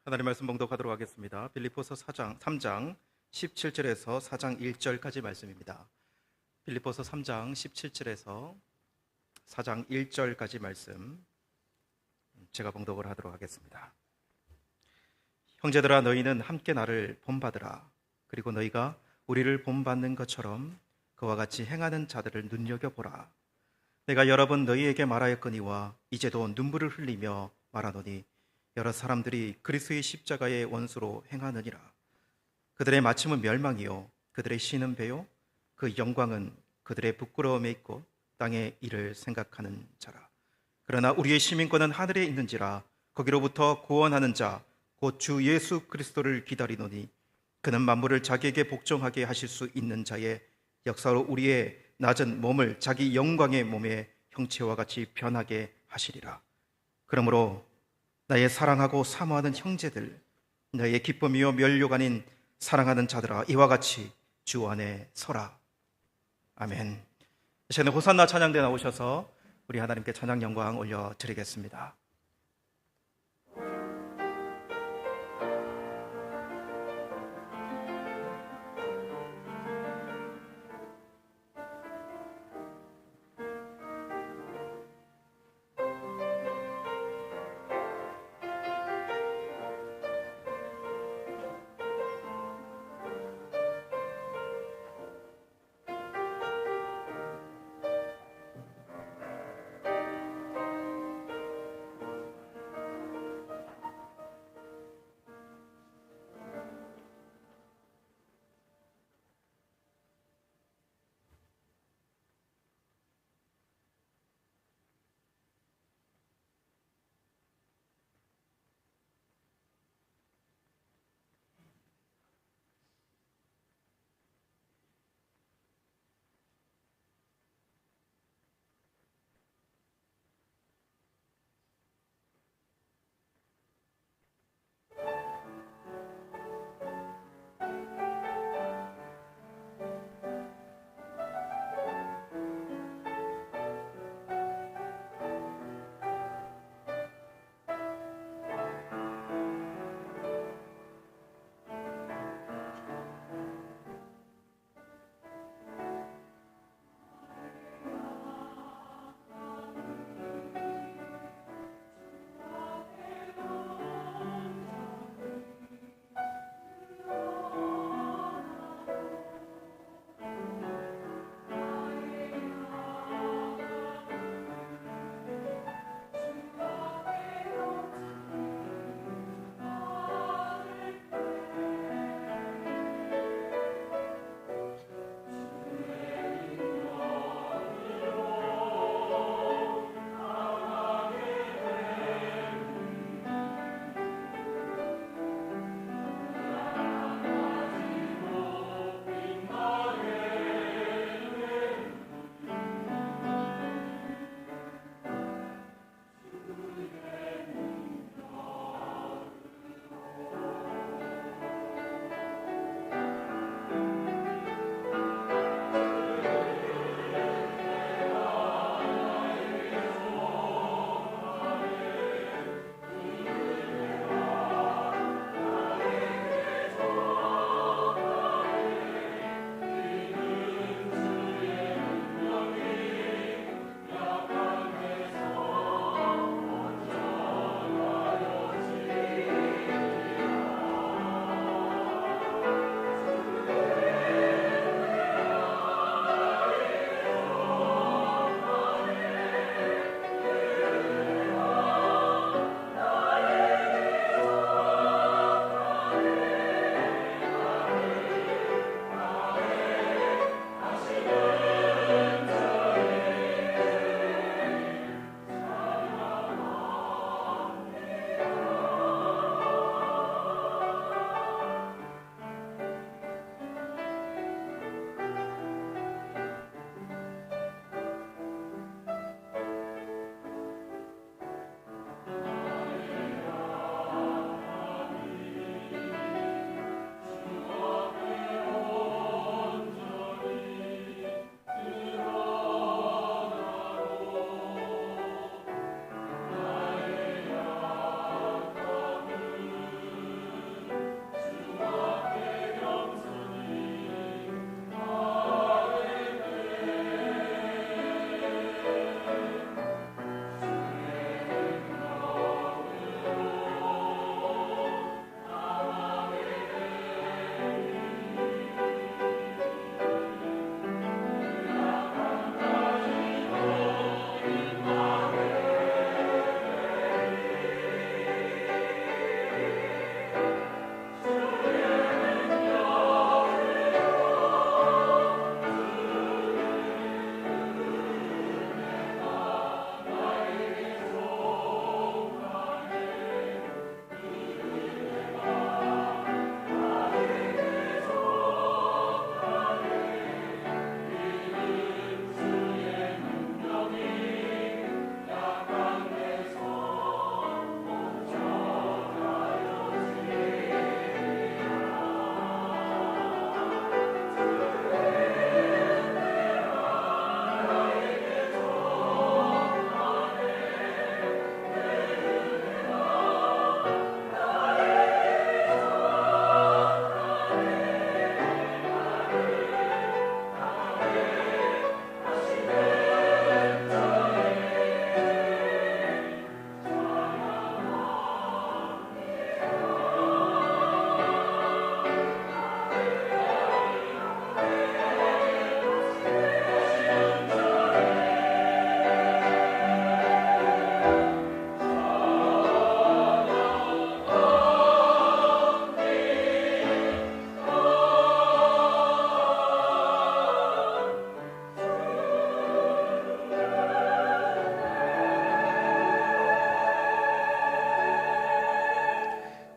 하나님 말씀 봉독하도록 하겠습니다. 빌립보서 3장 17절에서 4장 1절까지 말씀입니다. 빌립보서 3장 17절에서 4장 1절까지 말씀 제가 봉독을 하도록 하겠습니다. 형제들아, 너희는 함께 나를 본받으라. 그리고 너희가 우리를 본받는 것처럼 그와 같이 행하는 자들을 눈여겨보라. 내가 여러 번 너희에게 말하였거니와 이제도 눈물을 흘리며 말하노니 여러 사람들이 그리스도의 십자가의 원수로 행하느니라. 그들의 마침은 멸망이요 그들의 시는 배요 그 영광은 그들의 부끄러움에 있고 땅의 일을 생각하는 자라. 그러나 우리의 시민권은 하늘에 있는지라. 거기로부터 구원하는 자 곧 주 예수 그리스도를 기다리노니 그는 만물을 자기에게 복종하게 하실 수 있는 자의 역사로 우리의 낮은 몸을 자기 영광의 몸의 형체와 같이 변하게 하시리라. 그러므로 나의 사랑하고 사모하는 형제들, 너의 기쁨이요 면류가 아닌 사랑하는 자들아, 이와 같이 주 안에 서라. 아멘. 이제는 호산나 찬양대 나오셔서 우리 하나님께 찬양 영광 올려드리겠습니다.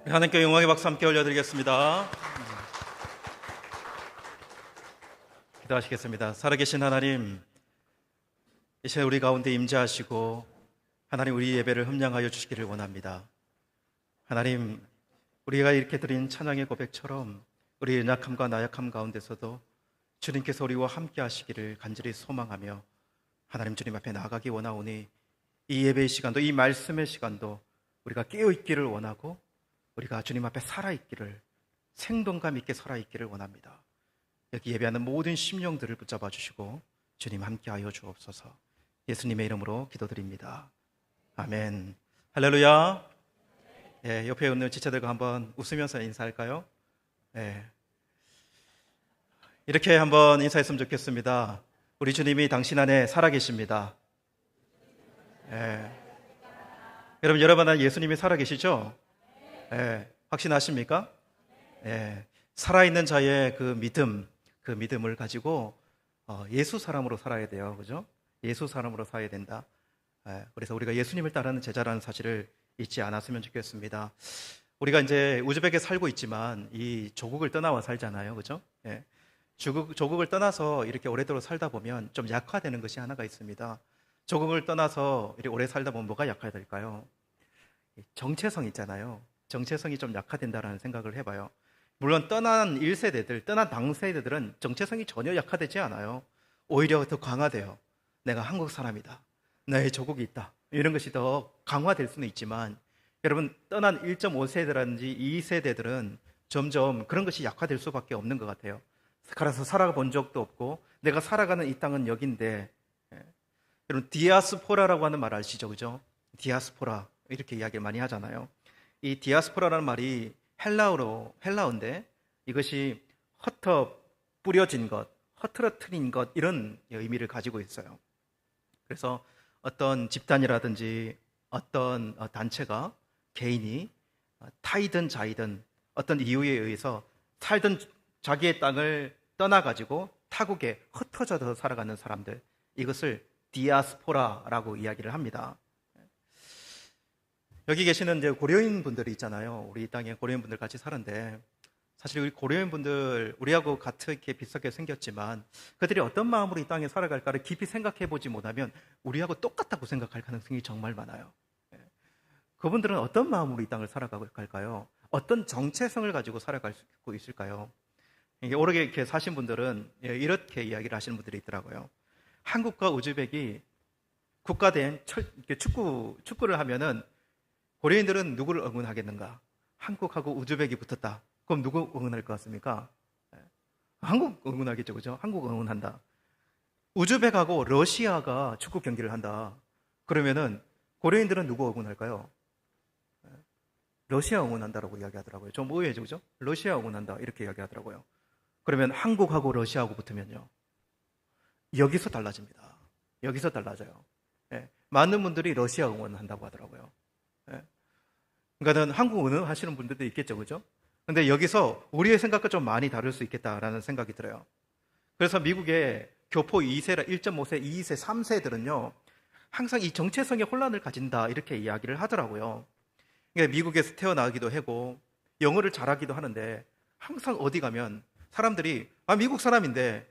하나님께 영광의 박수 함께 올려드리겠습니다. 기도하시겠습니다. 살아계신 하나님, 이 시간 우리 가운데 임재하시고 하나님 우리 예배를 흠량하여 주시기를 원합니다. 하나님, 우리가 이렇게 드린 찬양의 고백처럼 우리 연약함과 나약함 가운데서도 주님께서 우리와 함께 하시기를 간절히 소망하며 하나님 주님 앞에 나아가기 원하오니 이 예배의 시간도, 이 말씀의 시간도 우리가 깨어있기를 원하고 우리가 주님 앞에 살아있기를, 생동감 있게 살아있기를 원합니다. 여기 예배하는 모든 심령들을 붙잡아 주시고 주님 함께하여 주옵소서. 예수님의 이름으로 기도드립니다. 아멘. 할렐루야. 예, 옆에 있는 지체들과 한번 웃으면서 인사할까요? 예. 이렇게 한번 인사했으면 좋겠습니다. 우리 주님이 당신 안에 살아계십니다. 예. 여러분 안에 예수님이 살아계시죠? 예. 확신하십니까? 예. 살아있는 자의 그 믿음을 가지고 예수 사람으로 살아야 돼요. 그죠? 예수 사람으로 살아야 된다. 예. 그래서 우리가 예수님을 따르는 제자라는 사실을 잊지 않았으면 좋겠습니다. 우리가 이제 우즈벡에 살고 있지만 이 조국을 떠나와 살잖아요. 그죠? 예. 조국을 떠나서 이렇게 오래도록 살다 보면 좀 약화되는 것이 하나가 있습니다. 조국을 떠나서 이렇게 오래 살다 보면 뭐가 약화될까요? 정체성 있잖아요. 정체성이 좀 약화된다라는 생각을 해봐요. 물론 떠난 1세대들, 떠난 당세대들은 정체성이 전혀 약화되지 않아요. 오히려 더 강화돼요. 내가 한국 사람이다. 나의 조국이 있다. 이런 것이 더 강화될 수는 있지만 여러분, 떠난 1.5세대라든지 2세대들은 점점 그런 것이 약화될 수밖에 없는 것 같아요. 가서 살아본 적도 없고 내가 살아가는 이 땅은 여긴데, 여러분 디아스포라라고 하는 말 아시죠? 그죠? 디아스포라 이렇게 이야기를 많이 하잖아요. 이 디아스포라라는 말이 헬라어인데 이것이 뿌려진 것, 허트러트린 것, 이런 의미를 가지고 있어요. 그래서 어떤 집단이라든지 어떤 단체가, 개인이 타이든 자이든 어떤 이유에 의해서 살던 자기의 땅을 떠나가지고 타국에 흩어져서 살아가는 사람들, 이것을 디아스포라라고 이야기를 합니다. 여기 계시는 이제 고려인 분들이 있잖아요. 우리 이 땅에 고려인 분들 같이 사는데 사실 우리 고려인 분들 우리하고 같게 비슷하게 생겼지만 그들이 어떤 마음으로 이 땅에 살아갈까를 깊이 생각해 보지 못하면 우리하고 똑같다고 생각할 가능성이 정말 많아요. 그분들은 어떤 마음으로 이 땅을 살아갈까요? 어떤 정체성을 가지고 살아가고 있을까요? 이게 오래 이렇게 사신 분들은 이렇게 이야기를 하시는 분들이 있더라고요. 한국과 우즈벡이 국가대행 축구를 하면은 고려인들은 누구를 응원하겠는가? 한국하고 우즈벡이 붙었다. 그럼 누구 응원할 것 같습니까? 한국 응원하겠죠, 그죠? 한국 응원한다. 우즈벡하고 러시아가 축구 경기를 한다. 그러면은 고려인들은 누구 응원할까요? 러시아 응원한다라고 이야기하더라고요. 좀 의외죠, 그죠? 러시아 응원한다 이렇게 이야기하더라고요. 그러면 한국하고 러시아하고 붙으면요, 여기서 달라집니다. 여기서 달라져요. 많은 분들이 러시아 응원한다고 하더라고요. 그러니까는 한국 응원하시는 분들도 있겠죠, 그죠? 근데 여기서 우리의 생각과 좀 많이 다를 수 있겠다라는 생각이 들어요. 그래서 미국의 교포 2세, 1.5세, 2세, 3세들은요 항상 이 정체성의 혼란을 가진다 이렇게 이야기를 하더라고요. 그러니까 미국에서 태어나기도 하고 영어를 잘하기도 하는데 항상 어디 가면 사람들이 미국 사람인데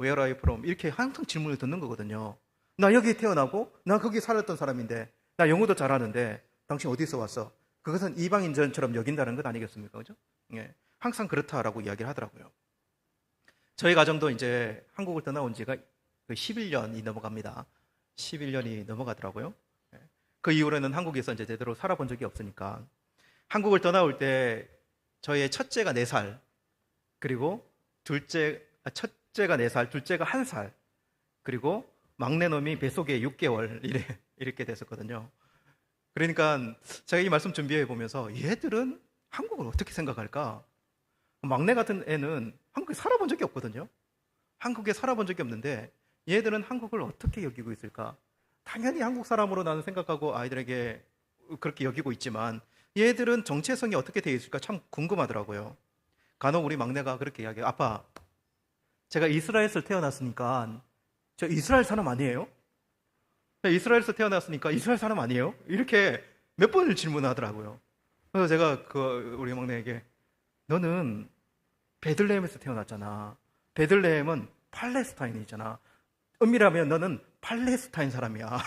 Where are you from? 이렇게 항상 질문을 듣는 거거든요. 나 여기 태어나고 나 거기 살았던 사람인데 나 영어도 잘하는데 당신 어디서 왔어? 그것은 이방인전처럼 여긴다는 것 아니겠습니까? 그죠? 예. 항상 그렇다라고 이야기를 하더라고요. 저희 가정도 이제 한국을 떠나온 지가 11년이 넘어갑니다. 11년이 넘어가더라고요. 예. 그 이후로는 한국에서 이제 제대로 살아본 적이 없으니까 한국을 떠나올 때 저의 첫째가 4살, 그리고 첫째가 4살, 둘째가 1살, 그리고 막내 놈이 뱃속에 6개월 이렇게 됐었거든요. 그러니까 제가 이 말씀 준비해 보면서 얘들은 한국을 어떻게 생각할까? 막내 같은 애는 한국에 살아본 적이 없거든요. 한국에 살아본 적이 없는데 얘들은 한국을 어떻게 여기고 있을까? 당연히 한국 사람으로 나는 생각하고 아이들에게 그렇게 여기고 있지만 얘들은 정체성이 어떻게 되어 있을까 참 궁금하더라고요. 간혹 우리 막내가 그렇게 이야기해요. 아빠, 제가 이스라엘에서 태어났으니까 저 이스라엘 사람 아니에요? 이스라엘에서 태어났으니까 이스라엘 사람 아니에요? 이렇게 몇 번을 질문하더라고요. 그래서 제가 우리 막내에게 너는 베들레헴에서 태어났잖아. 베들레헴은 팔레스타인이잖아. 엄밀하면 너는 팔레스타인 사람이야.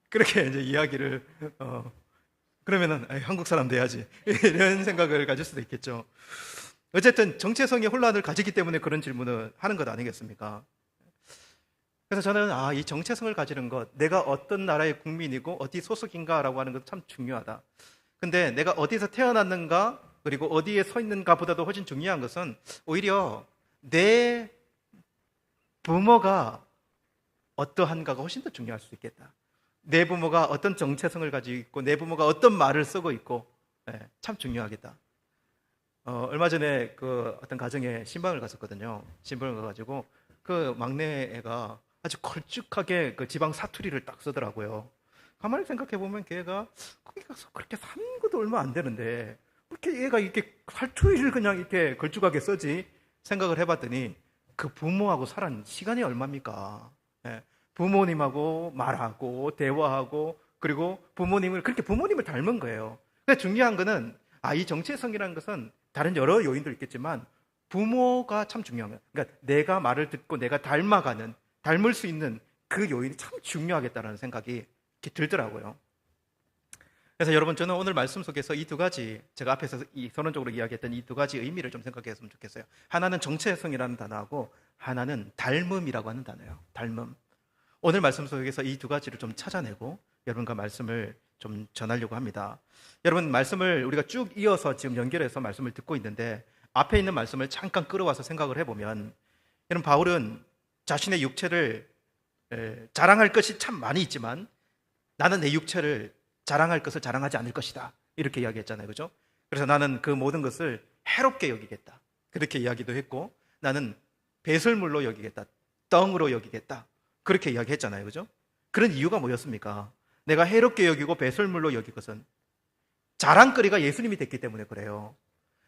그렇게 이제 이야기를 그러면은 한국 사람 돼야지 이런 생각을 가질 수도 있겠죠. 어쨌든 정체성의 혼란을 가지기 때문에 그런 질문을 하는 것 아니겠습니까? 그래서 저는 이 정체성을 가지는 것, 내가 어떤 나라의 국민이고 어디 소속인가라고 하는 것 참 중요하다. 근데 내가 어디서 태어났는가 그리고 어디에 서 있는가 보다도 훨씬 중요한 것은 오히려 내 부모가 어떠한가가 훨씬 더 중요할 수 있겠다. 내 부모가 어떤 정체성을 가지고 있고 내 부모가 어떤 말을 쓰고 있고 참 중요하겠다. 얼마 전에 어떤 가정에 신방을 갔었거든요. 신방을 가가지고 그 막내 애가 아주 걸쭉하게 그 지방 사투리를 딱 쓰더라고요. 가만히 생각해 보면 걔가 거기 가서 그렇게 산 것도 얼마 안 되는데 그렇게 얘가 이렇게 사투리를 그냥 이렇게 걸쭉하게 쓰지 생각을 해봤더니 그 부모하고 살은 시간이 얼마입니까? 부모님하고 말하고 대화하고 그리고 그렇게 부모님을 닮은 거예요. 근데 중요한 거는 이 정체성이라는 것은 다른 여러 요인도 있겠지만 부모가 참 중요한 거예요. 그러니까 내가 말을 듣고 내가 닮을 수 있는 그 요인이 참 중요하겠다는 생각이 이렇게 들더라고요. 그래서 여러분 저는 오늘 말씀 속에서 이 두 가지 제가 앞에서 선언적으로 이야기했던 이 두 가지 의미를 좀 생각했으면 좋겠어요. 하나는 정체성이라는 단어하고 하나는 닮음이라고 하는 단어예요. 닮음. 오늘 말씀 속에서 이 두 가지를 좀 찾아내고 여러분과 말씀을 좀 전하려고 합니다. 여러분 말씀을 우리가 쭉 이어서 지금 연결해서 말씀을 듣고 있는데 앞에 있는 말씀을 잠깐 끌어와서 생각을 해보면 여러분 바울은 자신의 육체를 자랑할 것이 참 많이 있지만 나는 내 육체를 자랑할 것을 자랑하지 않을 것이다 이렇게 이야기했잖아요. 그죠? 그래서 나는 그 모든 것을 해롭게 여기겠다 그렇게 이야기도 했고 나는 배설물로 여기겠다 덩으로 여기겠다 그렇게 이야기했잖아요. 그죠? 그런 이유가 뭐였습니까? 내가 해롭게 여기고 배설물로 여길 것은 자랑거리가 예수님이 됐기 때문에 그래요.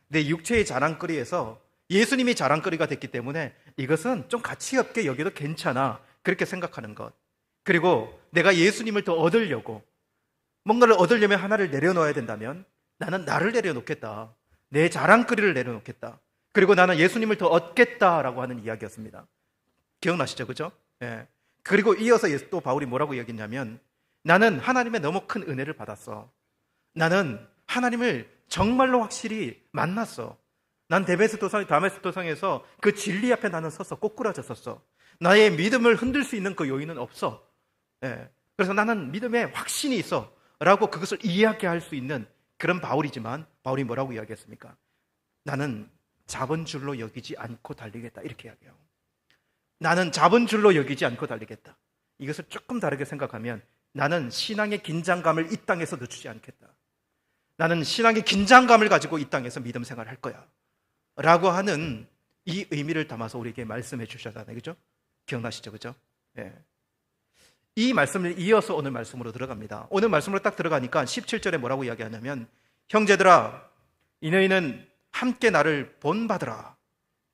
내 육체의 자랑거리에서 예수님이 자랑거리가 됐기 때문에 이것은 좀 가치 없게 여겨도 괜찮아 그렇게 생각하는 것. 그리고 내가 예수님을 더 얻으려고 뭔가를 얻으려면 하나를 내려놓아야 된다면 나는 나를 내려놓겠다. 내 자랑거리를 내려놓겠다. 그리고 나는 예수님을 더 얻겠다라고 하는 이야기였습니다. 기억나시죠? 그죠? 예. 그리고 이어서 또 바울이 뭐라고 이야기했냐면 나는 하나님의 너무 큰 은혜를 받았어. 나는 하나님을 정말로 확실히 만났어. 난 다메스토성에서 그 진리 앞에 나는 서서 꼬꾸라졌었어. 나의 믿음을 흔들 수 있는 그 요인은 없어. 예. 그래서 나는 믿음에 확신이 있어. 라고 그것을 이야기할 수 있는 그런 바울이지만 바울이 뭐라고 이야기했습니까? 나는 잡은 줄로 여기지 않고 달리겠다. 이렇게 이야기해요. 나는 잡은 줄로 여기지 않고 달리겠다. 이것을 조금 다르게 생각하면 나는 신앙의 긴장감을 이 땅에서 늦추지 않겠다. 나는 신앙의 긴장감을 가지고 이 땅에서 믿음 생활을 할 거야. 라고 하는 이 의미를 담아서 우리에게 말씀해 주셨잖아요. 그죠? 기억나시죠? 그죠? 예. 이 말씀을 이어서 오늘 말씀으로 들어갑니다. 오늘 말씀으로 딱 들어가니까 17절에 뭐라고 이야기하냐면 형제들아 너희는 함께 나를 본받으라.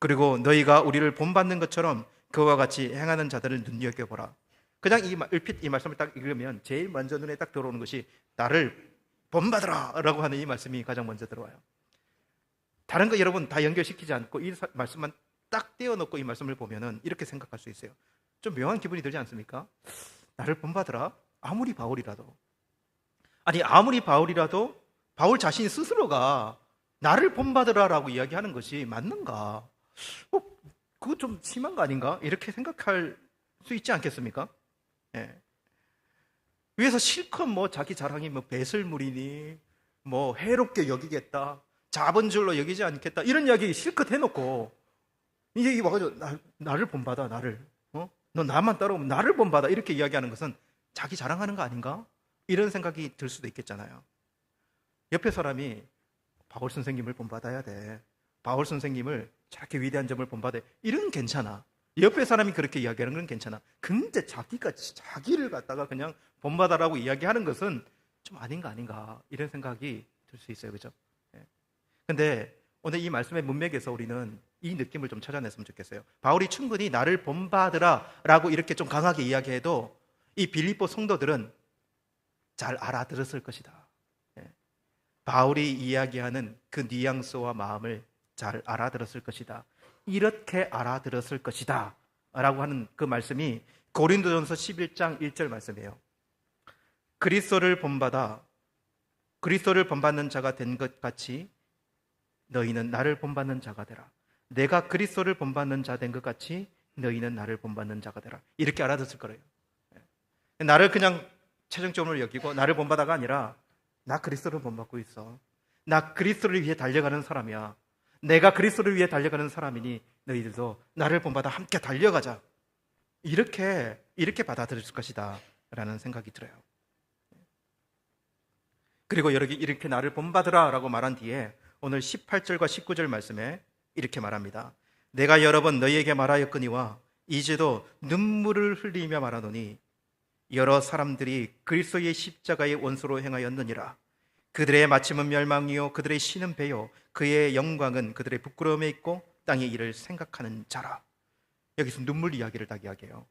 그리고 너희가 우리를 본받는 것처럼 그와 같이 행하는 자들을 눈여겨보라. 그냥 이 말씀을 딱 읽으면 제일 먼저 눈에 딱 들어오는 것이 나를 본받으라 라고 하는 이 말씀이 가장 먼저 들어와요. 다른 거 여러분 다 연결시키지 않고 이 말씀만 딱 떼어놓고 이 말씀을 보면은 이렇게 생각할 수 있어요. 좀 묘한 기분이 들지 않습니까? 나를 본받으라? 아무리 바울이라도 바울 자신 스스로가 나를 본받으라라고 이야기하는 것이 맞는가? 그거 좀 심한 거 아닌가? 이렇게 생각할 수 있지 않겠습니까? 예. 위에서 실컷 자기 자랑이 배설물이니 해롭게 여기겠다, 잡은 줄로 여기지 않겠다 이런 이야기 실컷 해놓고 이제 와가지고 나를 본받아 나를 너 나만 따라오면 나를 본받아 이렇게 이야기하는 것은 자기 자랑하는 거 아닌가? 이런 생각이 들 수도 있겠잖아요. 옆에 사람이 바울 선생님을 본받아야 돼. 바울 선생님을 저렇게 위대한 점을 본받아야 돼. 이런 건 괜찮아. 옆에 사람이 그렇게 이야기하는 건 괜찮아. 근데 자기를 갖다가 그냥 본받아라고 이야기하는 것은 좀 아닌가 이런 생각이 들 수 있어요. 그죠? 근데 오늘 이 말씀의 문맥에서 우리는 이 느낌을 좀 찾아냈으면 좋겠어요. 바울이 충분히 나를 본받으라 라고 이렇게 좀 강하게 이야기해도 이 빌립보 성도들은 잘 알아들었을 것이다. 바울이 이야기하는 그 뉘앙스와 마음을 잘 알아들었을 것이다. 이렇게 알아들었을 것이다 라고 하는 그 말씀이 고린도전서 11장 1절 말씀이에요. 그리스도를 본받는 자가 된 것 같이 너희는 나를 본받는 자가 되라. 내가 그리스도를 본받는 자 된 것 같이 너희는 나를 본받는 자가 되라. 이렇게 알아듣을 거예요. 나를 그냥 최종적으로 여기고 나를 본받아가 아니라 나 그리스도를 본받고 있어. 나 그리스도를 위해 달려가는 사람이야. 내가 그리스도를 위해 달려가는 사람이니 너희들도 나를 본받아 함께 달려가자. 이렇게 받아들일 것이다 라는 생각이 들어요. 그리고 이렇게 나를 본받으라 라고 말한 뒤에 오늘 18절과 19절 말씀에 이렇게 말합니다. 내가 여러 번 너희에게 말하였거니와 이제도 눈물을 흘리며 말하노니 여러 사람들이 그리스도의 십자가의 원수로 행하였느니라. 그들의 마침은 멸망이요 그들의 신은 배요 그의 영광은 그들의 부끄러움에 있고 땅의 일을 생각하는 자라. 여기서 눈물 이야기를 딱 이야기해요.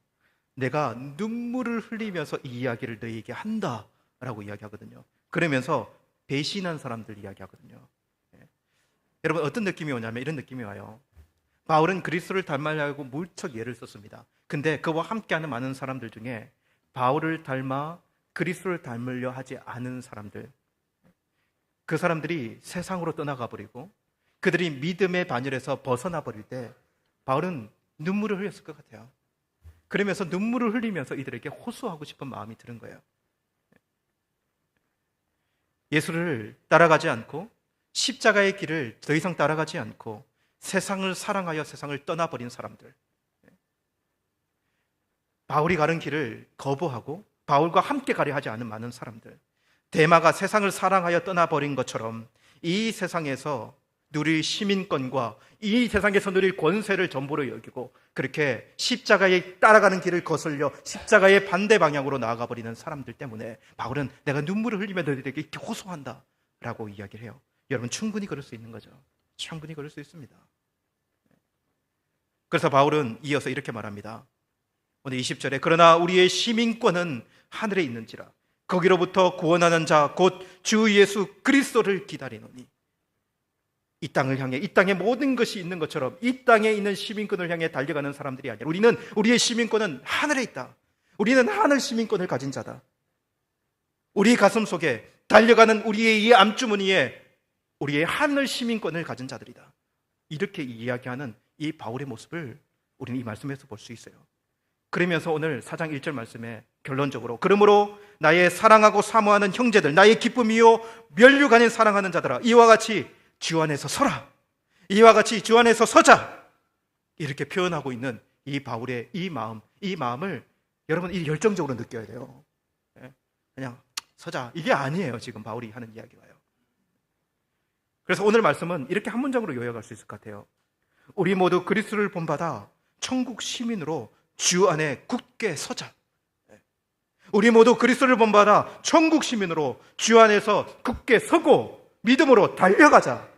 내가 눈물을 흘리면서 이 이야기를 너희에게 한다 라고 이야기하거든요. 그러면서 배신한 사람들 이야기하거든요. 여러분 어떤 느낌이 오냐면 이런 느낌이 와요. 바울은 그리스도를 닮으려고 무척 예를 썼습니다. 근데 그와 함께하는 많은 사람들 중에 바울을 닮아 그리스도를 닮으려 하지 않은 사람들, 그 사람들이 세상으로 떠나가 버리고 그들이 믿음의 반열에서 벗어나 버릴 때 바울은 눈물을 흘렸을 것 같아요. 그러면서 눈물을 흘리면서 이들에게 호소하고 싶은 마음이 드는 거예요. 예수를 따라가지 않고 십자가의 길을 더 이상 따라가지 않고 세상을 사랑하여 세상을 떠나버린 사람들, 바울이 가는 길을 거부하고 바울과 함께 가려 하지 않은 많은 사람들, 데마가 세상을 사랑하여 떠나버린 것처럼 이 세상에서 누릴 시민권과 이 세상에서 누릴 권세를 전부로 여기고 그렇게 십자가에 따라가는 길을 거슬려 십자가의 반대 방향으로 나아가 버리는 사람들 때문에 바울은 내가 눈물을 흘리며 너희들에게 이렇게 호소한다 라고 이야기를 해요. 여러분 충분히 그럴 수 있는 거죠. 충분히 그럴 수 있습니다. 그래서 바울은 이어서 이렇게 말합니다. 오늘 20절에 그러나 우리의 시민권은 하늘에 있는지라 거기로부터 구원하는 자 곧 주 예수 그리스도를 기다리노니. 이 땅을 향해 이 땅에 모든 것이 있는 것처럼 이 땅에 있는 시민권을 향해 달려가는 사람들이 아니라 우리의 시민권은 하늘에 있다. 우리는 하늘 시민권을 가진 자다. 우리 가슴 속에 달려가는 우리의 이 암주머니에 우리의 하늘 시민권을 가진 자들이다. 이렇게 이야기하는 이 바울의 모습을 우리는 이 말씀에서 볼 수 있어요. 그러면서 오늘 4장 1절 말씀에 결론적으로 그러므로 나의 사랑하고 사모하는 형제들, 나의 기쁨이요 면류가 아닌 사랑하는 자들아, 이와 같이 주 안에서 서라. 이와 같이 주 안에서 서자. 이렇게 표현하고 있는 이 바울의 이 마음을 여러분 이 열정적으로 느껴야 돼요. 그냥 서자 이게 아니에요. 지금 바울이 하는 이야기가요. 그래서 오늘 말씀은 이렇게 한 문장으로 요약할 수 있을 것 같아요. 우리 모두 그리스도를 본받아 천국 시민으로 주 안에 굳게 서자. 우리 모두 그리스도를 본받아 천국 시민으로 주 안에서 굳게 서고 믿음으로 달려가자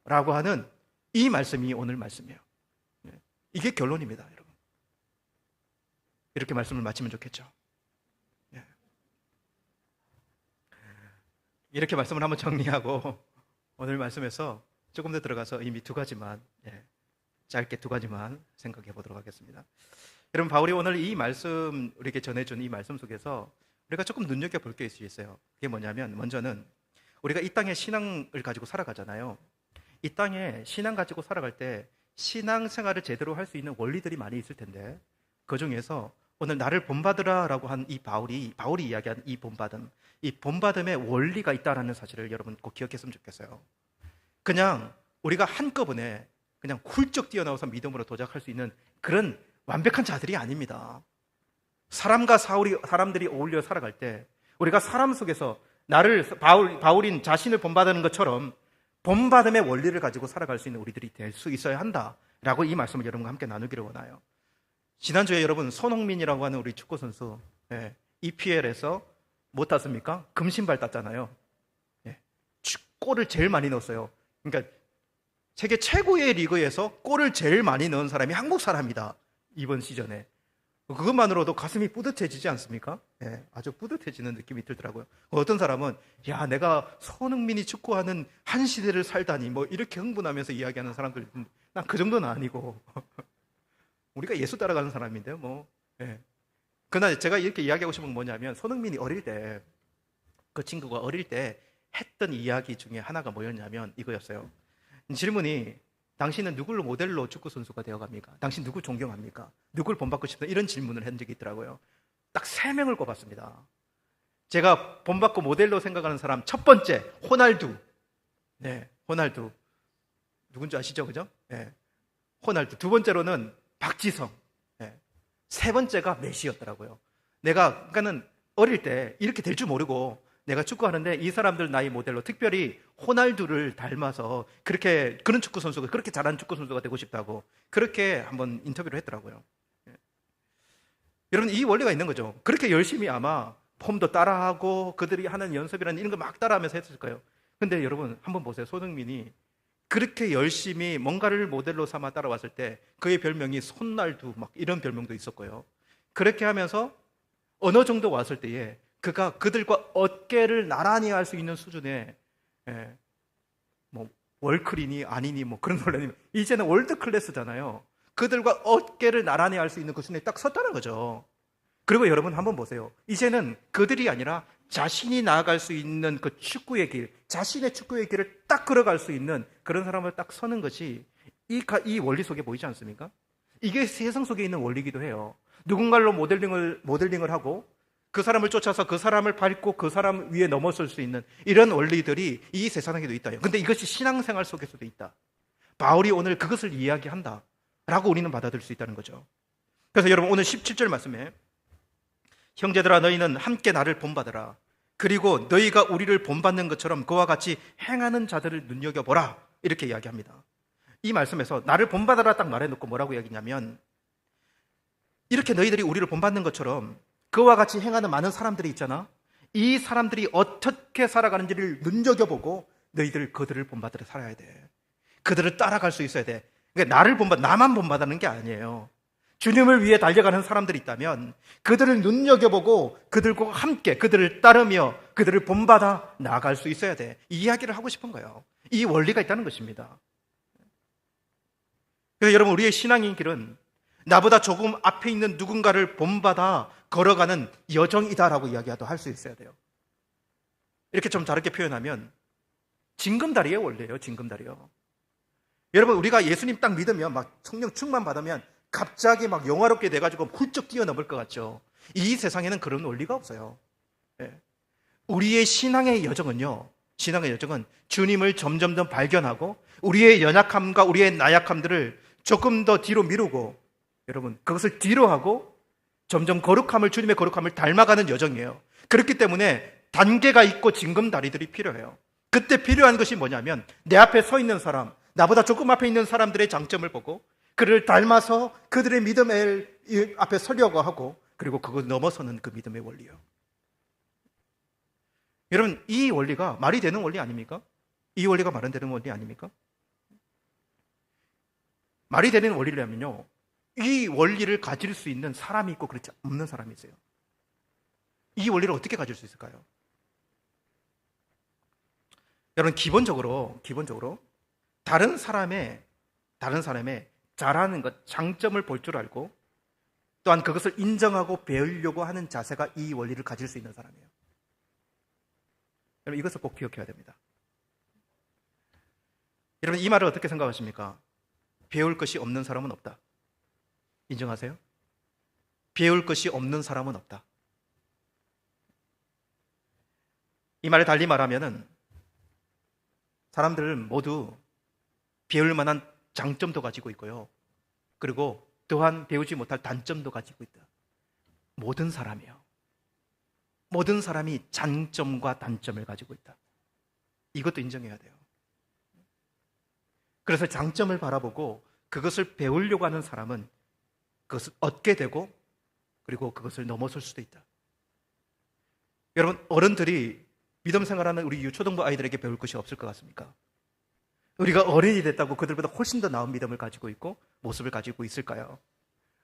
라고 하는 이 말씀이 오늘 말씀이에요. 이게 결론입니다, 여러분. 이렇게 말씀을 마치면 좋겠죠. 이렇게 말씀을 한번 정리하고 오늘 말씀에서 조금 더 들어가서 이미 두 가지만 짧게 두 가지만 생각해 보도록 하겠습니다. 여러분, 바울이 오늘 이 말씀 우리에게 전해준 이 말씀 속에서 우리가 조금 눈여겨볼 게 있어요. 그게 뭐냐면 먼저는 우리가 이 땅에 신앙을 가지고 살아가잖아요. 이 땅에 신앙 가지고 살아갈 때 신앙생활을 제대로 할 수 있는 원리들이 많이 있을 텐데 그 중에서 오늘 나를 본받으라라고 한 이 바울이 이야기한 이 본받음의 원리가 있다라는 사실을 여러분 꼭 기억했으면 좋겠어요. 그냥 우리가 한꺼번에 그냥 훌쩍 뛰어나와서 믿음으로 도착할 수 있는 그런 완벽한 자들이 아닙니다. 사람과 사람들이 어울려 살아갈 때 우리가 사람 속에서 바울인 자신을 본받는 것처럼 본받음의 원리를 가지고 살아갈 수 있는 우리들이 될 수 있어야 한다라고 이 말씀을 여러분과 함께 나누기를 원해요. 지난주에 여러분 손흥민이라고 하는 우리 축구선수 EPL에서 못 땄습니까? 금신발 땄잖아요. 골을 제일 많이 넣었어요. 그러니까 세계 최고의 리그에서 골을 제일 많이 넣은 사람이 한국 사람이다. 이번 시즌에. 그것만으로도 가슴이 뿌듯해지지 않습니까? 예, 아주 뿌듯해지는 느낌이 들더라고요. 어떤 사람은 야, 내가 손흥민이 축구하는 한 시대를 살다니 뭐 이렇게 흥분하면서 이야기하는 사람들, 난 그 정도는 아니고 우리가 예수 따라가는 사람인데요, 뭐. 예. 그러나 제가 이렇게 이야기하고 싶은 건 뭐냐면, 손흥민이 어릴 때, 그 친구가 어릴 때 했던 이야기 중에 하나가 뭐였냐면 이거였어요. 질문이, 당신은 누구를 모델로 축구 선수가 되어갑니까? 당신 누구 존경합니까? 누굴 본받고 싶다? 이런 질문을 한 적이 있더라고요. 딱 3명을 꼽았습니다. 제가 본받고 모델로 생각하는 사람, 첫 번째 호날두. 네, 호날두. 누군지 아시죠, 그죠? 네, 호날두. 두 번째로는 박지성. 네. 세 번째가 메시였더라고요. 그러니까는 어릴 때 이렇게 될 줄 모르고 내가 축구하는데 이 사람들 나이 모델로 특별히 호날두를 닮아서 그런 축구 선수가, 그렇게 잘하는 축구 선수가 되고 싶다고 그렇게 한번 인터뷰를 했더라고요. 예. 여러분, 이 원리가 있는 거죠. 그렇게 열심히 아마 폼도 따라하고 그들이 하는 연습이라는 이런 거 막 따라하면서 했을 거예요. 근데 여러분 한번 보세요. 손흥민이 그렇게 열심히 뭔가를 모델로 삼아 따라왔을 때 그의 별명이 손날두 막 이런 별명도 있었고요. 그렇게 하면서 어느 정도 왔을 때에 그가 그들과 어깨를 나란히 할 수 있는 수준의, 뭐 월클이니 아니니 뭐 그런 걸로, 이제는 월드 클래스잖아요. 그들과 어깨를 나란히 할 수 있는 그 수준에 딱 섰다는 거죠. 그리고 여러분 한번 보세요. 이제는 그들이 아니라 자신이 나아갈 수 있는 그 축구의 길, 자신의 축구의 길을 딱 걸어갈 수 있는 그런 사람을 딱 서는 것이 이 원리 속에 보이지 않습니까? 이게 세상 속에 있는 원리이기도 해요. 누군가로 모델링을 하고 그 사람을 쫓아서 그 사람을 밟고 그 사람 위에 넘어설 수 있는 이런 원리들이 이 세상에도 있다. 근데 이것이 신앙생활 속에서도 있다. 바울이 오늘 그것을 이야기한다 라고 우리는 받아들일 수 있다는 거죠. 그래서 여러분 오늘 17절 말씀에, 형제들아 너희는 함께 나를 본받으라. 그리고 너희가 우리를 본받는 것처럼 그와 같이 행하는 자들을 눈여겨보라. 이렇게 이야기합니다. 이 말씀에서 나를 본받아라 딱 말해놓고 뭐라고 이야기냐면, 이렇게 너희들이 우리를 본받는 것처럼 그와 같이 행하는 많은 사람들이 있잖아. 이 사람들이 어떻게 살아가는지를 눈여겨보고 너희들 그들을 본받으러 살아야 돼. 그들을 따라갈 수 있어야 돼. 그러니까 나만 본받는 게 아니에요. 주님을 위해 달려가는 사람들이 있다면 그들을 눈여겨보고 그들과 함께 그들을 따르며 그들을 본받아 나아갈 수 있어야 돼. 이 이야기를 하고 싶은 거예요. 이 원리가 있다는 것입니다. 그래서 여러분, 우리의 신앙의 길은 나보다 조금 앞에 있는 누군가를 본받아 걸어가는 여정이다라고 이야기도 할 수 있어야 돼요. 이렇게 좀 다르게 표현하면 징검다리의 원리예요. 징검다리요. 여러분, 우리가 예수님 딱 믿으면 막 성령 충만 받으면 갑자기 막 영화롭게 돼가지고 훌쩍 뛰어넘을 것 같죠. 이 세상에는 그런 원리가 없어요. 예. 우리의 신앙의 여정은요, 주님을 점점 더 발견하고 우리의 연약함과 우리의 나약함들을 조금 더 뒤로 미루고, 여러분, 그것을 뒤로 하고 점점 주님의 거룩함을 닮아가는 여정이에요. 그렇기 때문에 단계가 있고 징검다리들이 필요해요. 그때 필요한 것이 뭐냐면, 내 앞에 서 있는 사람, 나보다 조금 앞에 있는 사람들의 장점을 보고 그를 닮아서 그들의 믿음의 앞에 서려고 하고, 그리고 그걸 넘어서는 그 믿음의 원리예요. 여러분, 이 원리가 말이 되는 원리 아닙니까? 이 원리가 말은 되는 원리 아닙니까? 말이 되는 원리라면요, 이 원리를 가질 수 있는 사람이 있고 그렇지 없는 사람이 있어요. 이 원리를 어떻게 가질 수 있을까요? 여러분, 기본적으로 다른 사람의 잘하는 것, 장점을 볼 줄 알고 또한 그것을 인정하고 배우려고 하는 자세가 이 원리를 가질 수 있는 사람이에요. 여러분, 이것을 꼭 기억해야 됩니다. 여러분, 이 말을 어떻게 생각하십니까? 배울 것이 없는 사람은 없다. 인정하세요? 배울 것이 없는 사람은 없다. 이 말을 달리 말하면은, 사람들은 모두 배울 만한 장점도 가지고 있고요, 그리고 또한 배우지 못할 단점도 가지고 있다. 모든 사람이요. 모든 사람이 장점과 단점을 가지고 있다. 이것도 인정해야 돼요. 그래서 장점을 바라보고 그것을 배우려고 하는 사람은 그것을 얻게 되고, 그리고 그것을 넘어설 수도 있다. 여러분, 어른들이 믿음 생활하는 우리 유초등부 아이들에게 배울 것이 없을 것 같습니까? 우리가 어른이 됐다고 그들보다 훨씬 더 나은 믿음을 가지고 있고 모습을 가지고 있을까요?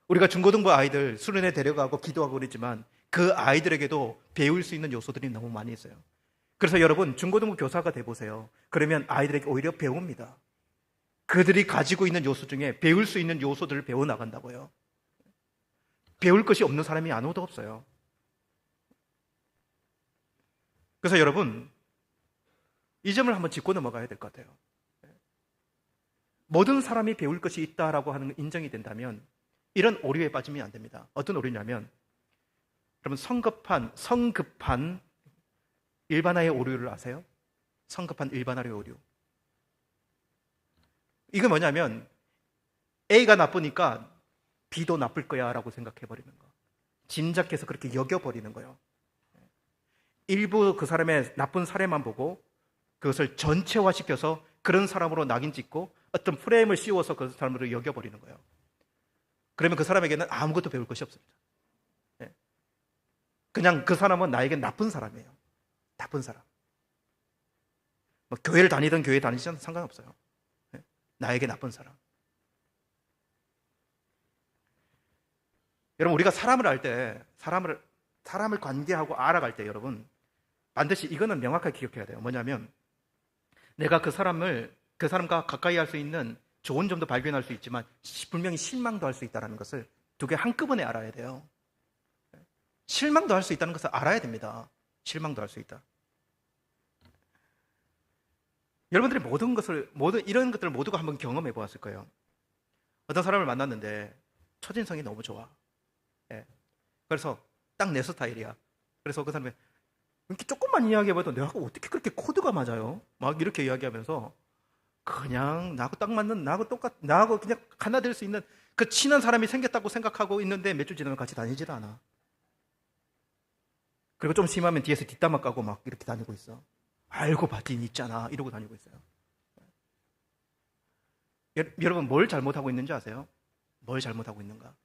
우리가 중고등부 아이들 수련회 데려가고 기도하고 그러지만 그 아이들에게도 배울 수 있는 요소들이 너무 많이 있어요. 그래서 여러분 중고등부 교사가 돼보세요. 그러면 아이들에게 오히려 배웁니다. 그들이 가지고 있는 요소 중에 배울 수 있는 요소들을 배워나간다고요. 배울 것이 없는 사람이 아무도 없어요. 그래서 여러분 이 점을 한번 짚고 넘어가야 될 것 같아요. 모든 사람이 배울 것이 있다라고 하는 인정이 된다면 이런 오류에 빠지면 안 됩니다. 어떤 오류냐면 여러분 성급한 일반화의 오류를 아세요? 성급한 일반화의 오류. 이게 뭐냐면 A가 나쁘니까 B도 나쁠 거야 라고 생각해버리는 거. 짐작해서 그렇게 여겨버리는 거예요. 일부 그 사람의 나쁜 사례만 보고 그것을 전체화시켜서 그런 사람으로 낙인 찍고 어떤 프레임을 씌워서 그 사람으로 여겨버리는 거예요. 그러면 그 사람에게는 아무것도 배울 것이 없습니다. 그냥 그 사람은 나에게 나쁜 사람이에요. 나쁜 사람. 뭐 교회를 다니든 교회 다니지 않든 상관없어요. 나에게 나쁜 사람. 여러분 우리가 사람을 알 때 사람을 관계하고 알아갈 때 여러분 반드시 이거는 명확하게 기억해야 돼요. 뭐냐면 내가 그 사람과 가까이 할 수 있는 좋은 점도 발견할 수 있지만 분명히 실망도 할 수 있다는 것을 두 개 한꺼번에 알아야 돼요. 실망도 할 수 있다는 것을 알아야 됩니다. 실망도 할 수 있다. 여러분들이 이런 것들을 모두가 한번 경험해 보았을 거예요. 어떤 사람을 만났는데 첫인상이 너무 좋아. 그래서 딱 내 스타일이야. 그래서 그 사람이 이렇게 조금만 이야기해봐도 내가 어떻게 그렇게 코드가 맞아요? 막 이렇게 이야기하면서 그냥 나하고 딱 맞는, 나하고 그냥 하나 될 수 있는 그 친한 사람이 생겼다고 생각하고 있는데 몇 주 지나면 같이 다니질 않아. 그리고 좀 심하면 뒤에서 뒷담화 까고 막 이렇게 다니고 있어. 알고 봤더니 있잖아. 이러고 다니고 있어요. 여러분 뭘 잘못하고 있는지 아세요? 뭘 잘못하고 있는가?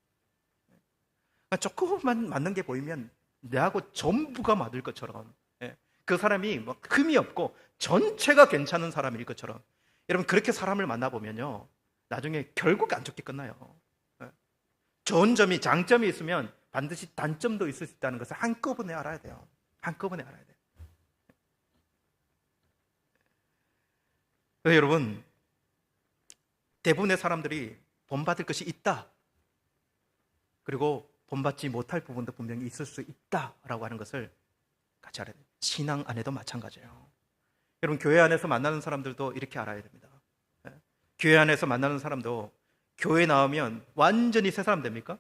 조금만 맞는 게 보이면 내하고 전부가 맞을 것처럼 그 사람이 뭐 흠이 없고 전체가 괜찮은 사람일 것처럼 여러분 그렇게 사람을 만나보면요 나중에 결국 안 좋게 끝나요. 좋은 점이 장점이 있으면 반드시 단점도 있을 수 있다는 것을 한꺼번에 알아야 돼요. 한꺼번에 알아야 돼요. 그래서 여러분 대부분의 사람들이 본받을 것이 있다. 그리고 본받지 못할 부분도 분명히 있을 수 있다라고 하는 것을 같이 알아야 돼요. 신앙 안에도 마찬가지예요. 여러분 교회 안에서 만나는 사람들도 이렇게 알아야 됩니다. 교회 안에서 만나는 사람도 교회 나오면 완전히 새 사람 됩니까?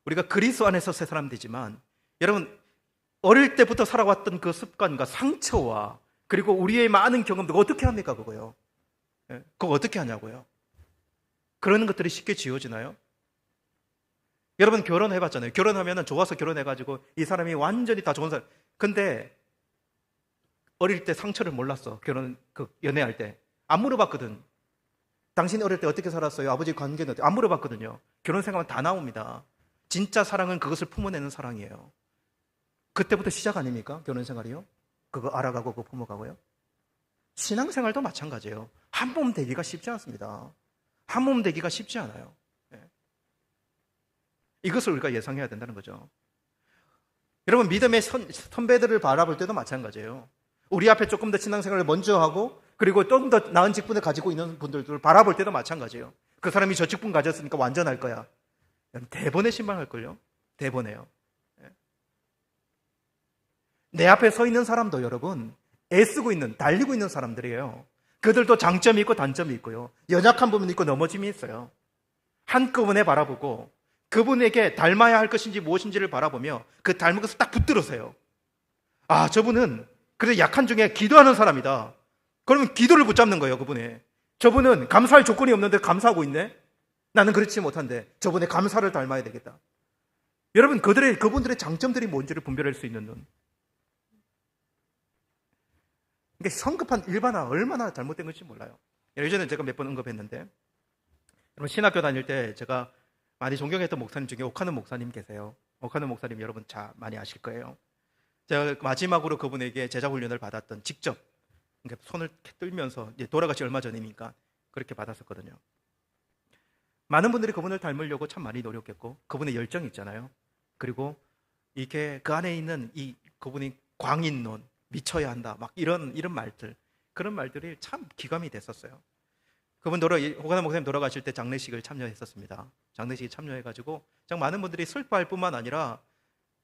우리가 그리스도 안에서 새 사람 되지만 여러분 어릴 때부터 살아왔던 그 습관과 상처와 그리고 우리의 많은 경험도 어떻게 합니까 그거요? 그거 어떻게 하냐고요? 그런 것들이 쉽게 지워지나요? 여러분 결혼해봤잖아요. 결혼하면 좋아서 결혼해가지고 이 사람이 완전히 다 좋은 사람. 근데 어릴 때 상처를 몰랐어. 연애할 때. 안 물어봤거든. 당신 어릴 때 어떻게 살았어요? 아버지 관계는 어떻게? 안 물어봤거든요. 결혼 생각하면 다 나옵니다. 진짜 사랑은 그것을 품어내는 사랑이에요. 그때부터 시작 아닙니까? 결혼 생활이요? 그거 알아가고 그거 품어가고요. 신앙생활도 마찬가지예요. 한 몸 되기가 쉽지 않습니다. 한 몸 되기가 쉽지 않아요. 이것을 우리가 예상해야 된다는 거죠. 여러분 믿음의 선배들을 바라볼 때도 마찬가지예요. 우리 앞에 조금 더 신앙생활을 먼저 하고 그리고 좀 더 나은 직분을 가지고 있는 분들을 바라볼 때도 마찬가지예요. 그 사람이 저 직분 가졌으니까 완전할 거야. 대번에 실망할걸요. 대번에요. 내 앞에 서 있는 사람도 여러분 애쓰고 있는 달리고 있는 사람들이에요. 그들도 장점이 있고 단점이 있고요. 연약한 부분이 있고 넘어짐이 있어요. 한꺼번에 바라보고 그분에게 닮아야 할 것인지 무엇인지를 바라보며 그 닮은 것을 딱 붙들으세요. 아, 저분은 그래도 약한 중에 기도하는 사람이다. 그러면 기도를 붙잡는 거예요, 그분이. 저분은 감사할 조건이 없는데 감사하고 있네? 나는 그렇지 못한데 저분의 감사를 닮아야 되겠다. 여러분, 그분들의 장점들이 뭔지를 분별할 수 있는 눈. 이게 성급한 일반화 얼마나 잘못된 건지 몰라요. 예전에 제가 몇 번 언급했는데, 여러분 신학교 다닐 때 제가 많이 존경했던 목사님 중에 오카노 목사님 계세요. 오카노 목사님 여러분 많이 아실 거예요. 제가 마지막으로 그분에게 제자 훈련을 받았던 직접 손을 떨면서 돌아가시 얼마 전이니까 그렇게 받았었거든요. 많은 분들이 그분을 닮으려고 참 많이 노력했고 그분의 열정이 있잖아요. 그리고 이게 그 안에 있는 이 그분이 광인론, 미쳐야 한다, 막 이런 말들, 그런 말들이 참 기감이 됐었어요. 그분 호가나 목사님 돌아가실 때 장례식을 참여했었습니다. 장례식에 참여해가지고 참 많은 분들이 슬퍼할 뿐만 아니라,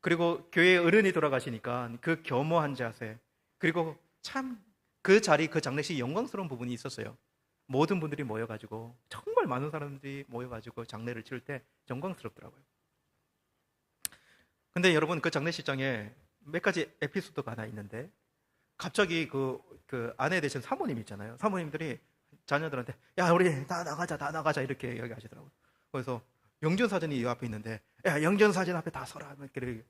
그리고 교회 어른이 돌아가시니까 그 겸허한 자세, 그리고 참 그 자리, 그 장례식 영광스러운 부분이 있었어요. 모든 분들이 모여가지고, 정말 많은 사람들이 모여가지고 장례를 치를 때 영광스럽더라고요. 근데 여러분, 그 장례식장에 몇 가지 에피소드가 하나 있는데, 갑자기 그 아내 되신 사모님 있잖아요. 사모님들이 자녀들한테, 야, 우리 다 나가자 이렇게 이야기하시더라고요. 그래서 영전사진이 이 앞에 있는데, 야, 영전사진 앞에 다 서라 이렇게.